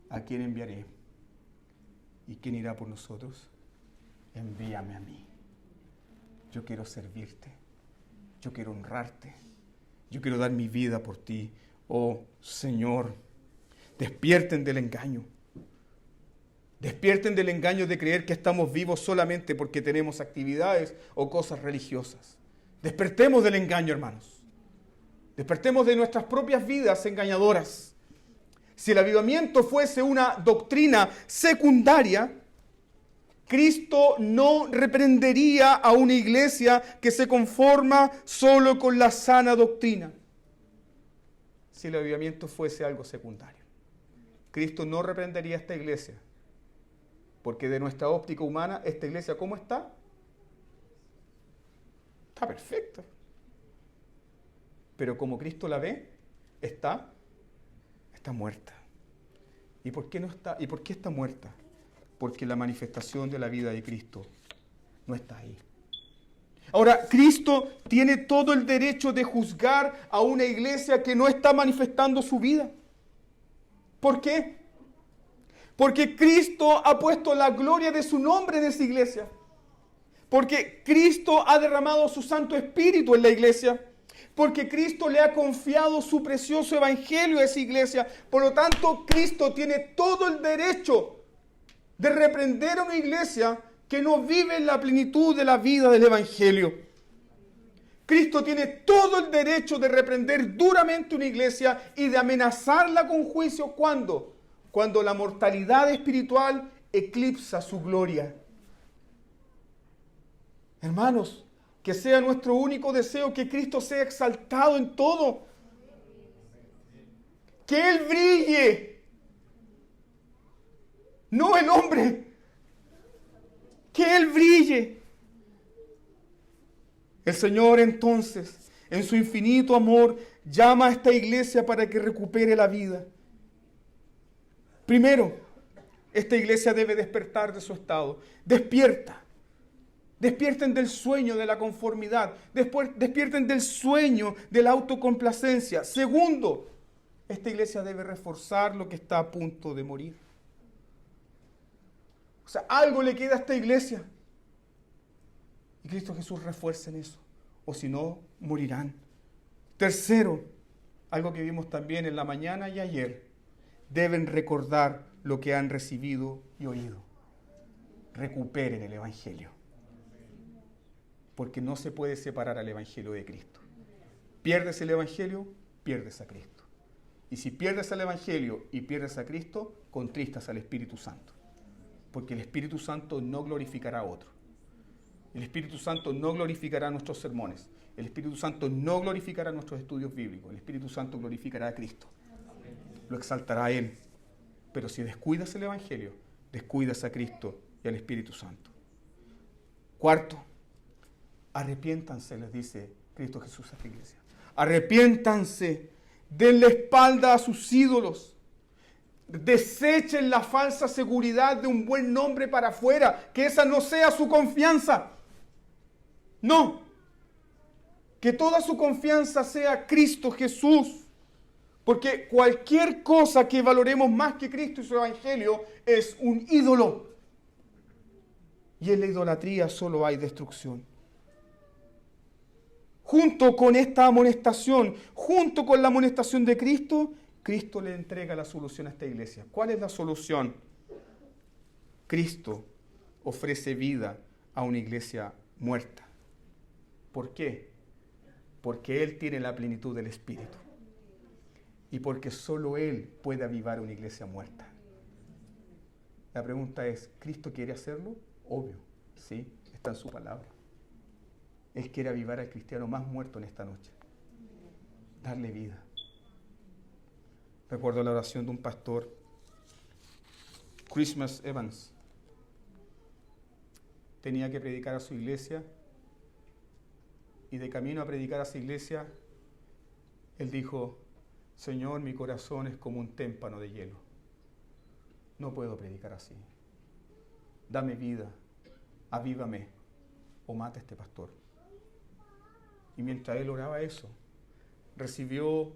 ¿a quién enviaré? ¿Y quién irá por nosotros? Envíame a mí. Yo quiero servirte. Yo quiero honrarte. Yo quiero dar mi vida por ti. Oh Señor, despierten del engaño. Despierten del engaño de creer que estamos vivos solamente porque tenemos actividades o cosas religiosas. Despertemos del engaño, hermanos. Despertemos de nuestras propias vidas engañadoras. Si el avivamiento fuese una doctrina secundaria, Cristo no reprendería a una iglesia que se conforma solo con la sana doctrina. Si el avivamiento fuese algo secundario, Cristo no reprendería a esta iglesia. Porque de nuestra óptica humana, esta iglesia, ¿cómo está? Está perfecta. Pero como Cristo la ve, está muerta. ¿Y por qué no está? ¿Y por qué está muerta? Porque la manifestación de la vida de Cristo no está ahí. Ahora, Cristo tiene todo el derecho de juzgar a una iglesia que no está manifestando su vida. ¿Por qué? Porque Cristo ha puesto la gloria de su nombre en esa iglesia. Porque Cristo ha derramado su Santo Espíritu en la iglesia. Porque Cristo le ha confiado su precioso evangelio a esa iglesia. Por lo tanto, Cristo tiene todo el derecho de reprender a una iglesia que no vive en la plenitud de la vida del evangelio. Cristo tiene todo el derecho de reprender duramente una iglesia y de amenazarla con juicio. ¿Cuándo? Cuando la mortalidad espiritual eclipsa su gloria. Hermanos, que sea nuestro único deseo que Cristo sea exaltado en todo. Que Él brille. No el hombre. Que Él brille. El Señor entonces, en su infinito amor, llama a esta iglesia para que recupere la vida. Primero, esta iglesia debe despertar de su estado. Despierta. Despierten del sueño de la conformidad. Despierten del sueño de la autocomplacencia. Segundo, esta iglesia debe reforzar lo que está a punto de morir. O sea, algo le queda a esta iglesia. Y Cristo Jesús refuerza en eso. O si no, morirán. Tercero, algo que vimos también en la mañana y ayer. Deben recordar lo que han recibido y oído. Recuperen el Evangelio. Porque no se puede separar al Evangelio de Cristo. Pierdes el Evangelio, pierdes a Cristo. Y si pierdes el Evangelio y pierdes a Cristo, contristas al Espíritu Santo. Porque el Espíritu Santo no glorificará a otro. El Espíritu Santo no glorificará nuestros sermones. El Espíritu Santo no glorificará nuestros estudios bíblicos. El Espíritu Santo glorificará a Cristo. Lo exaltará a Él. Pero si descuidas el Evangelio, descuidas a Cristo y al Espíritu Santo. Cuarto, arrepiéntanse, les dice Cristo Jesús a esta iglesia. Arrepiéntanse, denle espalda a sus ídolos. Desechen la falsa seguridad de un buen nombre para afuera, que esa no sea su confianza. No, que toda su confianza sea Cristo Jesús. Porque cualquier cosa que valoremos más que Cristo y su Evangelio es un ídolo. Y en la idolatría solo hay destrucción. Junto con esta amonestación, junto con la amonestación de Cristo, Cristo le entrega la solución a esta iglesia. ¿Cuál es la solución? Cristo ofrece vida a una iglesia muerta. ¿Por qué? Porque Él tiene la plenitud del Espíritu. Y porque solo Él puede avivar una iglesia muerta. La pregunta es, ¿Cristo quiere hacerlo? Obvio, sí, está en su palabra. Él quiere avivar al cristiano más muerto en esta noche. Darle vida. Recuerdo la oración de un pastor, Christmas Evans. Tenía que predicar a su iglesia y de camino a predicar a su iglesia, él dijo, Señor, mi corazón es como un témpano de hielo. No puedo predicar así. Dame vida, avívame o mata a este pastor. Y mientras él oraba eso, recibió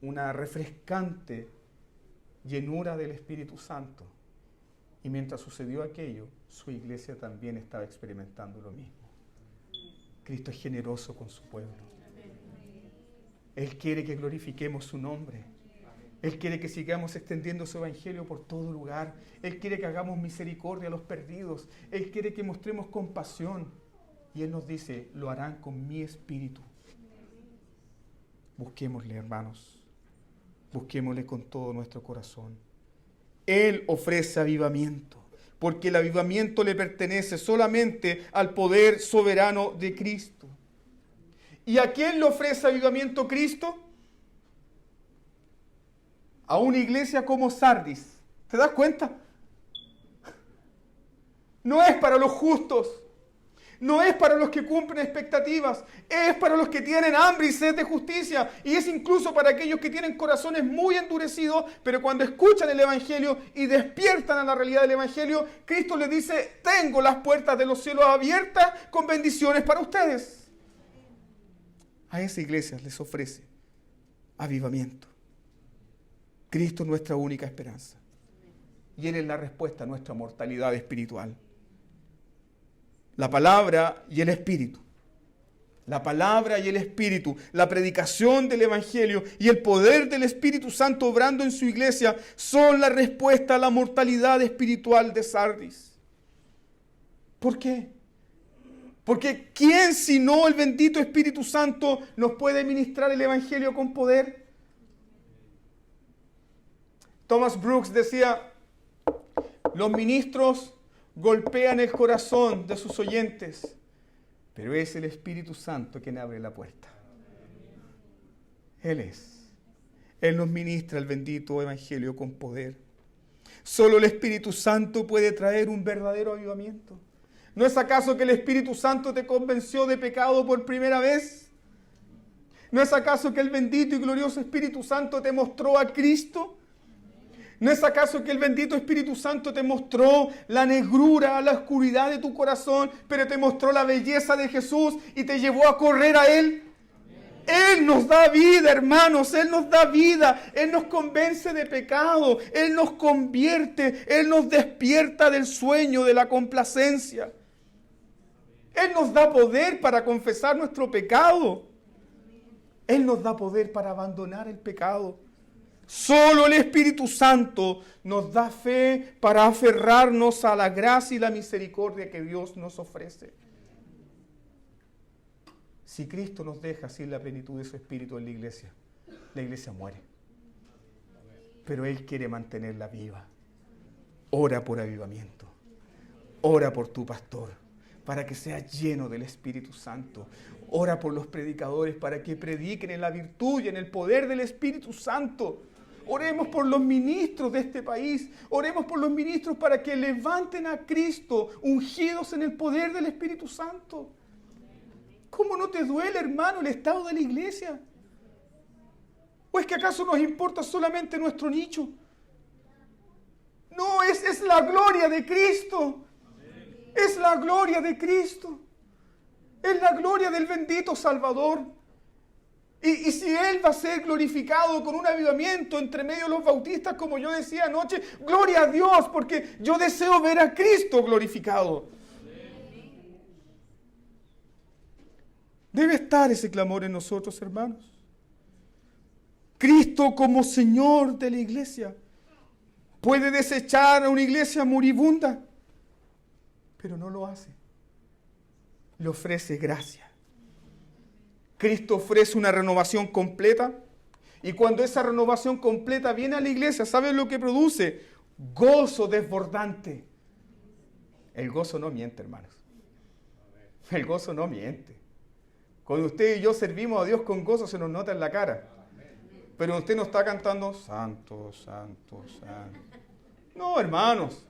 una refrescante llenura del Espíritu Santo. Y mientras sucedió aquello, su iglesia también estaba experimentando lo mismo. Cristo es generoso con su pueblo. Él quiere que glorifiquemos su nombre. Él quiere que sigamos extendiendo su evangelio por todo lugar. Él quiere que hagamos misericordia a los perdidos. Él quiere que mostremos compasión. Y Él nos dice, lo harán con mi espíritu. Busquémosle, hermanos. Busquémosle con todo nuestro corazón. Él ofrece avivamiento, porque el avivamiento le pertenece solamente al poder soberano de Cristo. ¿Y a quién le ofrece avivamiento Cristo? A una iglesia como Sardis. ¿Te das cuenta? No es para los justos. No es para los que cumplen expectativas. Es para los que tienen hambre y sed de justicia. Y es incluso para aquellos que tienen corazones muy endurecidos, pero cuando escuchan el Evangelio y despiertan a la realidad del Evangelio, Cristo les dice, tengo las puertas de los cielos abiertas con bendiciones para ustedes. A esa iglesia les ofrece avivamiento. Cristo es nuestra única esperanza. Y Él es la respuesta a nuestra mortalidad espiritual. La palabra y el Espíritu. La palabra y el Espíritu, la predicación del Evangelio y el poder del Espíritu Santo obrando en su iglesia son la respuesta a la mortalidad espiritual de Sardis. ¿Por qué? Porque ¿quién sino el bendito Espíritu Santo nos puede ministrar el Evangelio con poder? Thomas Brooks decía, los ministros golpean el corazón de sus oyentes, pero es el Espíritu Santo quien abre la puerta. Él es. Él nos ministra el bendito Evangelio con poder. Solo el Espíritu Santo puede traer un verdadero avivamiento. ¿No es acaso que el Espíritu Santo te convenció de pecado por primera vez? ¿No es acaso que el bendito y glorioso Espíritu Santo te mostró a Cristo? ¿No es acaso que el bendito Espíritu Santo te mostró la negrura, la oscuridad de tu corazón, pero te mostró la belleza de Jesús y te llevó a correr a Él? Él nos da vida, hermanos, Él nos da vida, Él nos convence de pecado, Él nos convierte, Él nos despierta del sueño de la complacencia. Él nos da poder para confesar nuestro pecado. Él nos da poder para abandonar el pecado. Solo el Espíritu Santo nos da fe para aferrarnos a la gracia y la misericordia que Dios nos ofrece. Si Cristo nos deja sin la plenitud de su Espíritu en la iglesia muere. Pero Él quiere mantenerla viva. Ora por avivamiento. Ora por tu pastor, para que sea lleno del Espíritu Santo. Ora por los predicadores, para que prediquen en la virtud y en el poder del Espíritu Santo. Oremos por los ministros de este país. Oremos por los ministros para que levanten a Cristo, ungidos en el poder del Espíritu Santo. ¿Cómo no te duele, hermano, el estado de la iglesia? ¿O es que acaso nos importa solamente nuestro nicho? No, es la gloria de Cristo. Es la gloria de Cristo. Es la gloria del bendito Salvador. Y si Él va a ser glorificado con un avivamiento entre medio de los bautistas, como yo decía anoche, gloria a Dios, porque yo deseo ver a Cristo glorificado. Debe estar ese clamor en nosotros, hermanos. Cristo como Señor de la iglesia puede desechar a una iglesia moribunda, pero no lo hace. Le ofrece gracia. Cristo ofrece una renovación completa, y cuando esa renovación completa viene a la iglesia, ¿sabe lo que produce? Gozo desbordante. El gozo no miente, hermanos. El gozo no miente. Cuando usted y yo servimos a Dios con gozo, se nos nota en la cara. Pero usted no está cantando, santo, santo, santo. No, hermanos.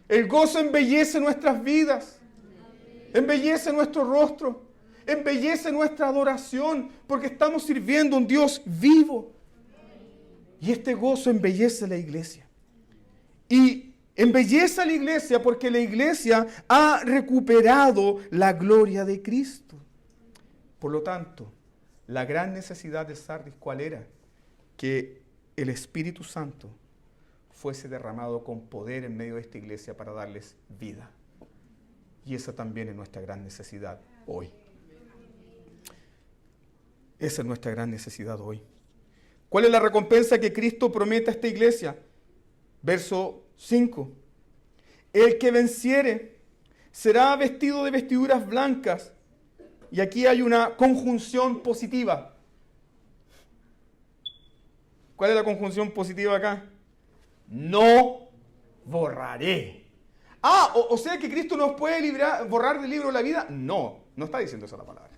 El gozo embellece nuestras vidas. Embellece nuestro rostro. Embellece nuestra adoración. Porque estamos sirviendo a un Dios vivo. Y este gozo embellece la iglesia. Y embellece a la iglesia porque la iglesia ha recuperado la gloria de Cristo. Por lo tanto, la gran necesidad de Sardis, ¿cuál era? Que el Espíritu Santo fuese derramado con poder en medio de esta iglesia para darles vida. Y esa también es nuestra gran necesidad hoy. Esa es nuestra gran necesidad hoy. ¿Cuál es la recompensa que Cristo promete a esta iglesia? Verso 5. El que venciere será vestido de vestiduras blancas. Y aquí hay una conjunción positiva. ¿Cuál es la conjunción positiva acá? No borraré. O sea que Cristo nos puede borrar del libro de la vida. No está diciendo esa la palabra.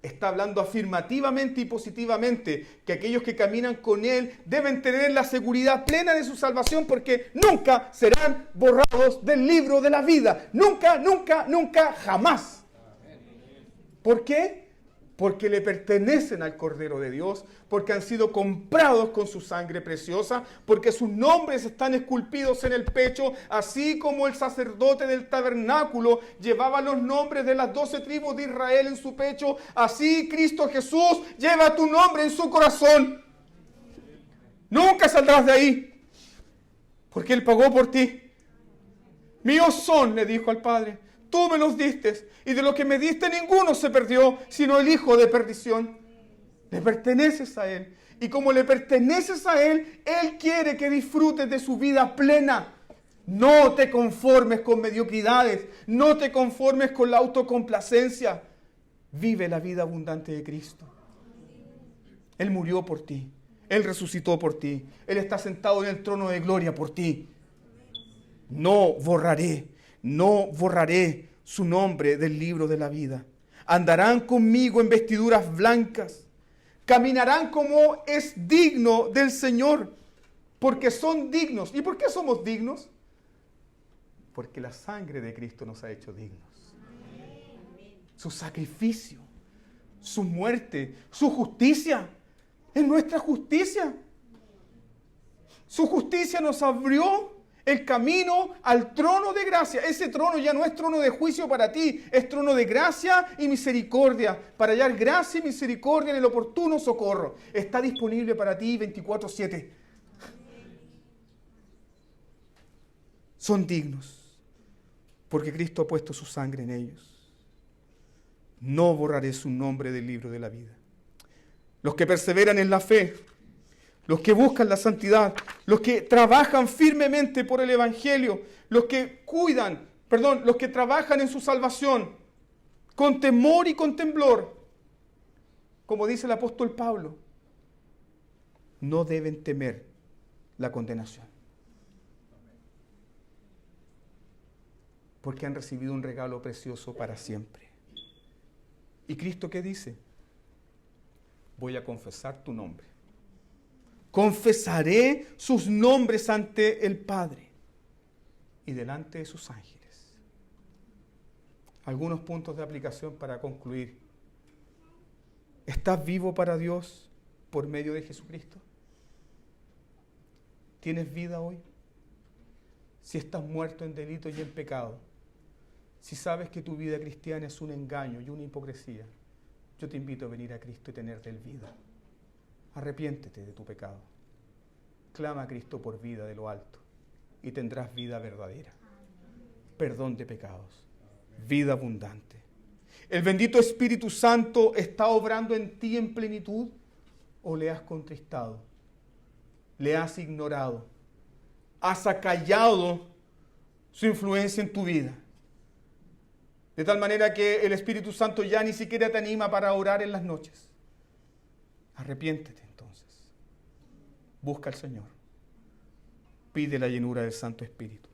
Está hablando afirmativamente y positivamente que aquellos que caminan con Él deben tener la seguridad plena de su salvación, porque nunca serán borrados del libro de la vida. Nunca, nunca, nunca, jamás. ¿Por qué? Porque le pertenecen al Cordero de Dios, porque han sido comprados con su sangre preciosa, porque sus nombres están esculpidos en el pecho, así como el sacerdote del tabernáculo llevaba los nombres de las 12 tribus de Israel en su pecho, así Cristo Jesús lleva tu nombre en su corazón. Nunca saldrás de ahí, porque Él pagó por ti. Míos son, le dijo al Padre. Tú me los diste, y de lo que me diste ninguno se perdió, sino el hijo de perdición. Le perteneces a Él. Y como le perteneces a Él, Él quiere que disfrutes de su vida plena. No te conformes con mediocridades. No te conformes con la autocomplacencia. Vive la vida abundante de Cristo. Él murió por ti. Él resucitó por ti. Él está sentado en el trono de gloria por ti. No borraré su nombre del libro de la vida. Andarán conmigo en vestiduras blancas. Caminarán como es digno del Señor, porque son dignos. ¿Y por qué somos dignos? Porque la sangre de Cristo nos ha hecho dignos. Su sacrificio, su muerte, su justicia, es nuestra justicia. Su justicia nos abrió el camino al trono de gracia. Ese trono ya no es trono de juicio para ti, es trono de gracia y misericordia, para hallar gracia y misericordia en el oportuno socorro. Está disponible para ti 24/7. Son dignos, porque Cristo ha puesto su sangre en ellos. No borraré su nombre del libro de la vida. Los que perseveran en la fe, los que buscan la santidad, los que trabajan firmemente por el Evangelio, los que trabajan en su salvación, con temor y con temblor, como dice el apóstol Pablo, no deben temer la condenación. Porque han recibido un regalo precioso para siempre. ¿Y Cristo qué dice? Voy a confesar tu nombre. Confesaré sus nombres ante el Padre y delante de sus ángeles. Algunos puntos de aplicación para concluir. ¿Estás vivo para Dios por medio de Jesucristo? ¿Tienes vida hoy? Si estás muerto en delito y en pecado, si sabes que tu vida cristiana es un engaño y una hipocresía, yo te invito a venir a Cristo y tener de Él vida. Arrepiéntete de tu pecado. Clama a Cristo por vida de lo alto y tendrás vida verdadera. Perdón de pecados. Vida abundante. ¿El bendito Espíritu Santo está obrando en ti en plenitud o le has contristado? ¿Le has ignorado? ¿Has acallado su influencia en tu vida? De tal manera que el Espíritu Santo ya ni siquiera te anima para orar en las noches. Arrepiéntete entonces. Busca al Señor. Pide la llenura del Santo Espíritu.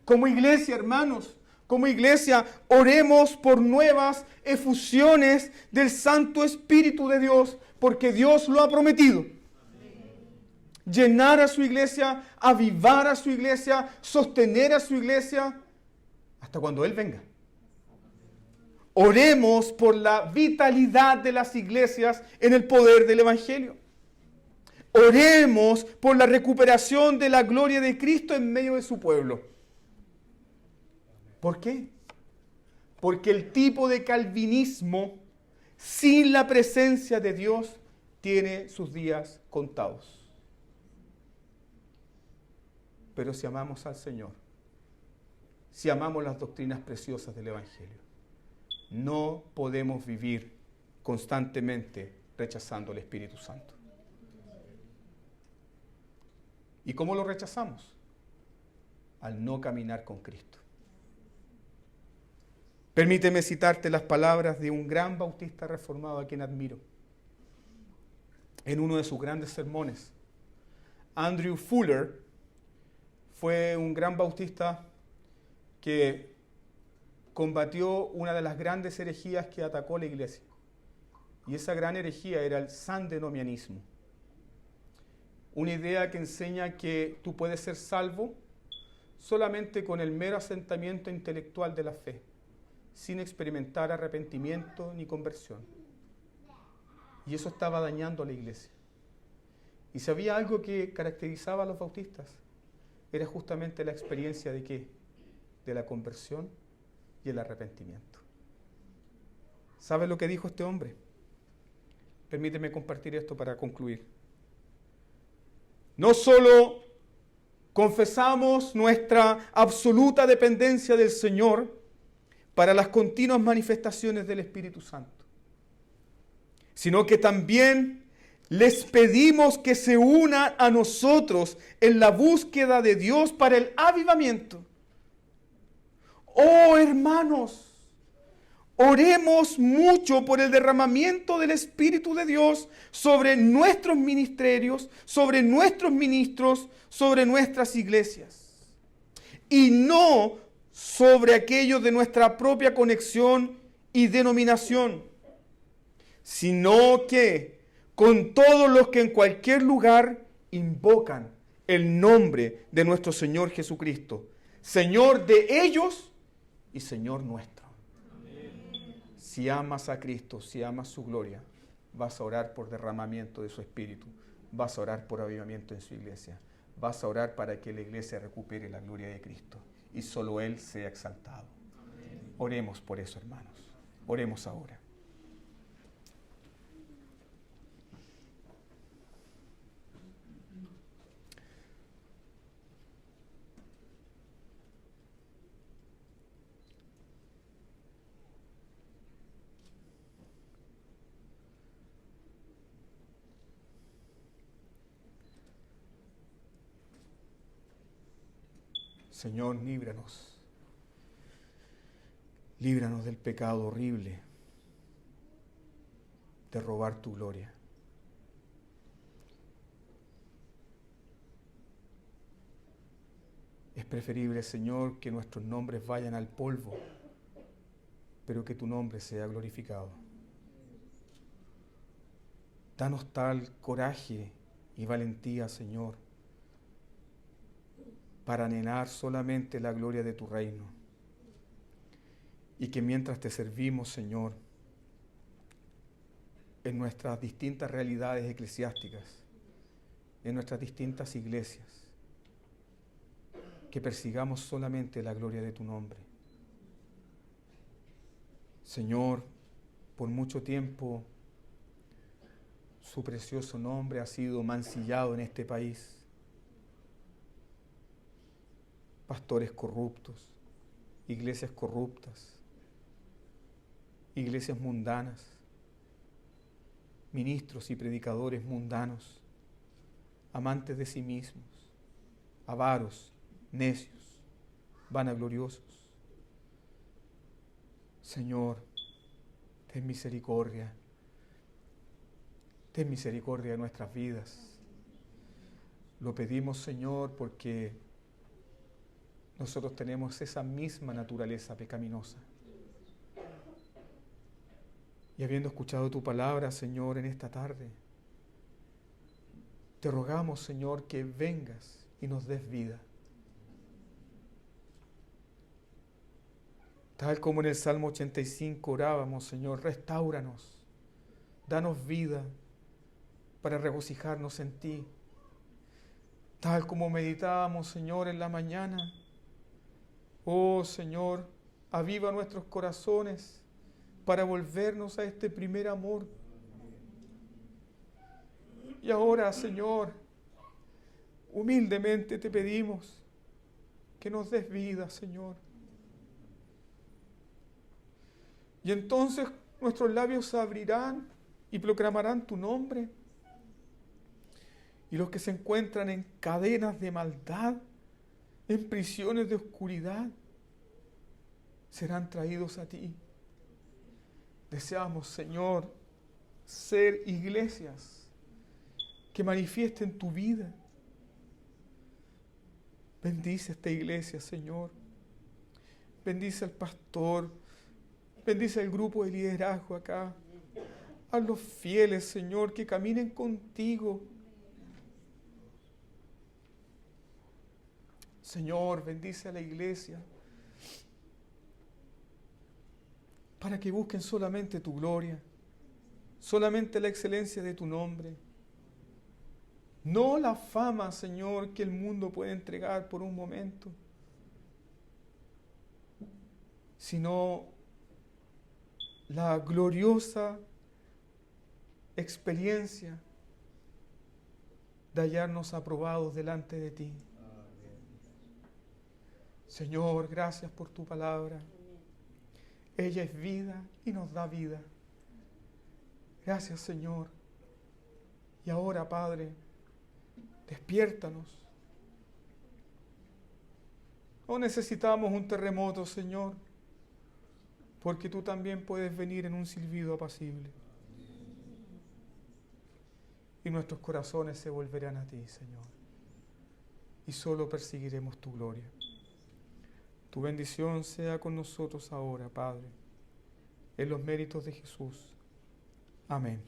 Como iglesia, hermanos, como iglesia, oremos por nuevas efusiones del Santo Espíritu de Dios, porque Dios lo ha prometido. Llenar a su iglesia, avivar a su iglesia, sostener a su iglesia, hasta cuando Él venga. Oremos por la vitalidad de las iglesias en el poder del Evangelio. Oremos por la recuperación de la gloria de Cristo en medio de su pueblo. ¿Por qué? Porque el tipo de calvinismo sin la presencia de Dios tiene sus días contados. Pero si amamos al Señor, si amamos las doctrinas preciosas del Evangelio, no podemos vivir constantemente rechazando el Espíritu Santo. ¿Y cómo lo rechazamos? Al no caminar con Cristo. Permíteme citarte las palabras de un gran bautista reformado a quien admiro. En uno de sus grandes sermones, Andrew Fuller fue un gran bautista que combatió una de las grandes herejías que atacó la iglesia. Y esa gran herejía era el sandenomianismo. Una idea que enseña que tú puedes ser salvo solamente con el mero asentamiento intelectual de la fe, sin experimentar arrepentimiento ni conversión. Y eso estaba dañando a la iglesia. Y si había algo que caracterizaba a los bautistas, era justamente la experiencia de ¿qué? De la conversión y el arrepentimiento. ¿Sabes lo que dijo este hombre? Permíteme compartir esto para concluir. No solo confesamos nuestra absoluta dependencia del Señor para las continuas manifestaciones del Espíritu Santo, sino que también les pedimos que se unan a nosotros en la búsqueda de Dios para el avivamiento. Oh, hermanos, oremos mucho por el derramamiento del Espíritu de Dios sobre nuestros ministerios, sobre nuestros ministros, sobre nuestras iglesias. Y no sobre aquellos de nuestra propia conexión y denominación, sino que con todos los que en cualquier lugar invocan el nombre de nuestro Señor Jesucristo, Señor de ellos y Señor nuestro. Amén. Si amas a Cristo, si amas su gloria, vas a orar por derramamiento de su Espíritu, vas a orar por avivamiento en su iglesia, vas a orar para que la iglesia recupere la gloria de Cristo y solo Él sea exaltado. Amén. Oremos por eso, hermanos. Oremos ahora. Señor, líbranos Líbranos del pecado horrible de robar tu gloria. Es preferible, Señor, que nuestros nombres vayan al polvo, pero que tu nombre sea glorificado. Danos tal coraje y valentía, Señor, para anhelar solamente la gloria de tu reino. Y que mientras te servimos, Señor, en nuestras distintas realidades eclesiásticas, en nuestras distintas iglesias, que persigamos solamente la gloria de tu nombre. Señor, por mucho tiempo su precioso nombre ha sido mancillado en este país. Pastores corruptos, iglesias corruptas, iglesias mundanas, ministros y predicadores mundanos, amantes de sí mismos, avaros, necios, vanagloriosos. Señor, ten misericordia de nuestras vidas. Lo pedimos, Señor, porque nosotros tenemos esa misma naturaleza pecaminosa. Y habiendo escuchado tu palabra, Señor, en esta tarde, te rogamos, Señor, que vengas y nos des vida. Tal como en el Salmo 85 orábamos, Señor, restáuranos, danos vida para regocijarnos en ti. Tal como meditábamos, Señor, en la mañana, oh Señor, aviva nuestros corazones para volvernos a este primer amor. Y ahora, Señor, humildemente te pedimos que nos des vida, Señor. Y entonces nuestros labios se abrirán y proclamarán tu nombre. Y los que se encuentran en cadenas de maldad, en prisiones de oscuridad, serán traídos a ti. Deseamos, Señor, ser iglesias que manifiesten tu vida. Bendice esta iglesia, Señor. Bendice al pastor. Bendice al grupo de liderazgo acá. A los fieles, Señor, que caminen contigo. Señor, bendice a la iglesia para que busquen solamente tu gloria, solamente la excelencia de tu nombre. No la fama, Señor, que el mundo puede entregar por un momento, sino la gloriosa experiencia de hallarnos aprobados delante de ti. Señor, gracias por tu palabra. Ella es vida y nos da vida. Gracias, Señor. Y ahora, Padre, despiértanos. No necesitamos un terremoto, Señor, porque tú también puedes venir en un silbido apacible. Y nuestros corazones se volverán a ti, Señor. Y solo perseguiremos tu gloria. Tu bendición sea con nosotros ahora, Padre, en los méritos de Jesús. Amén.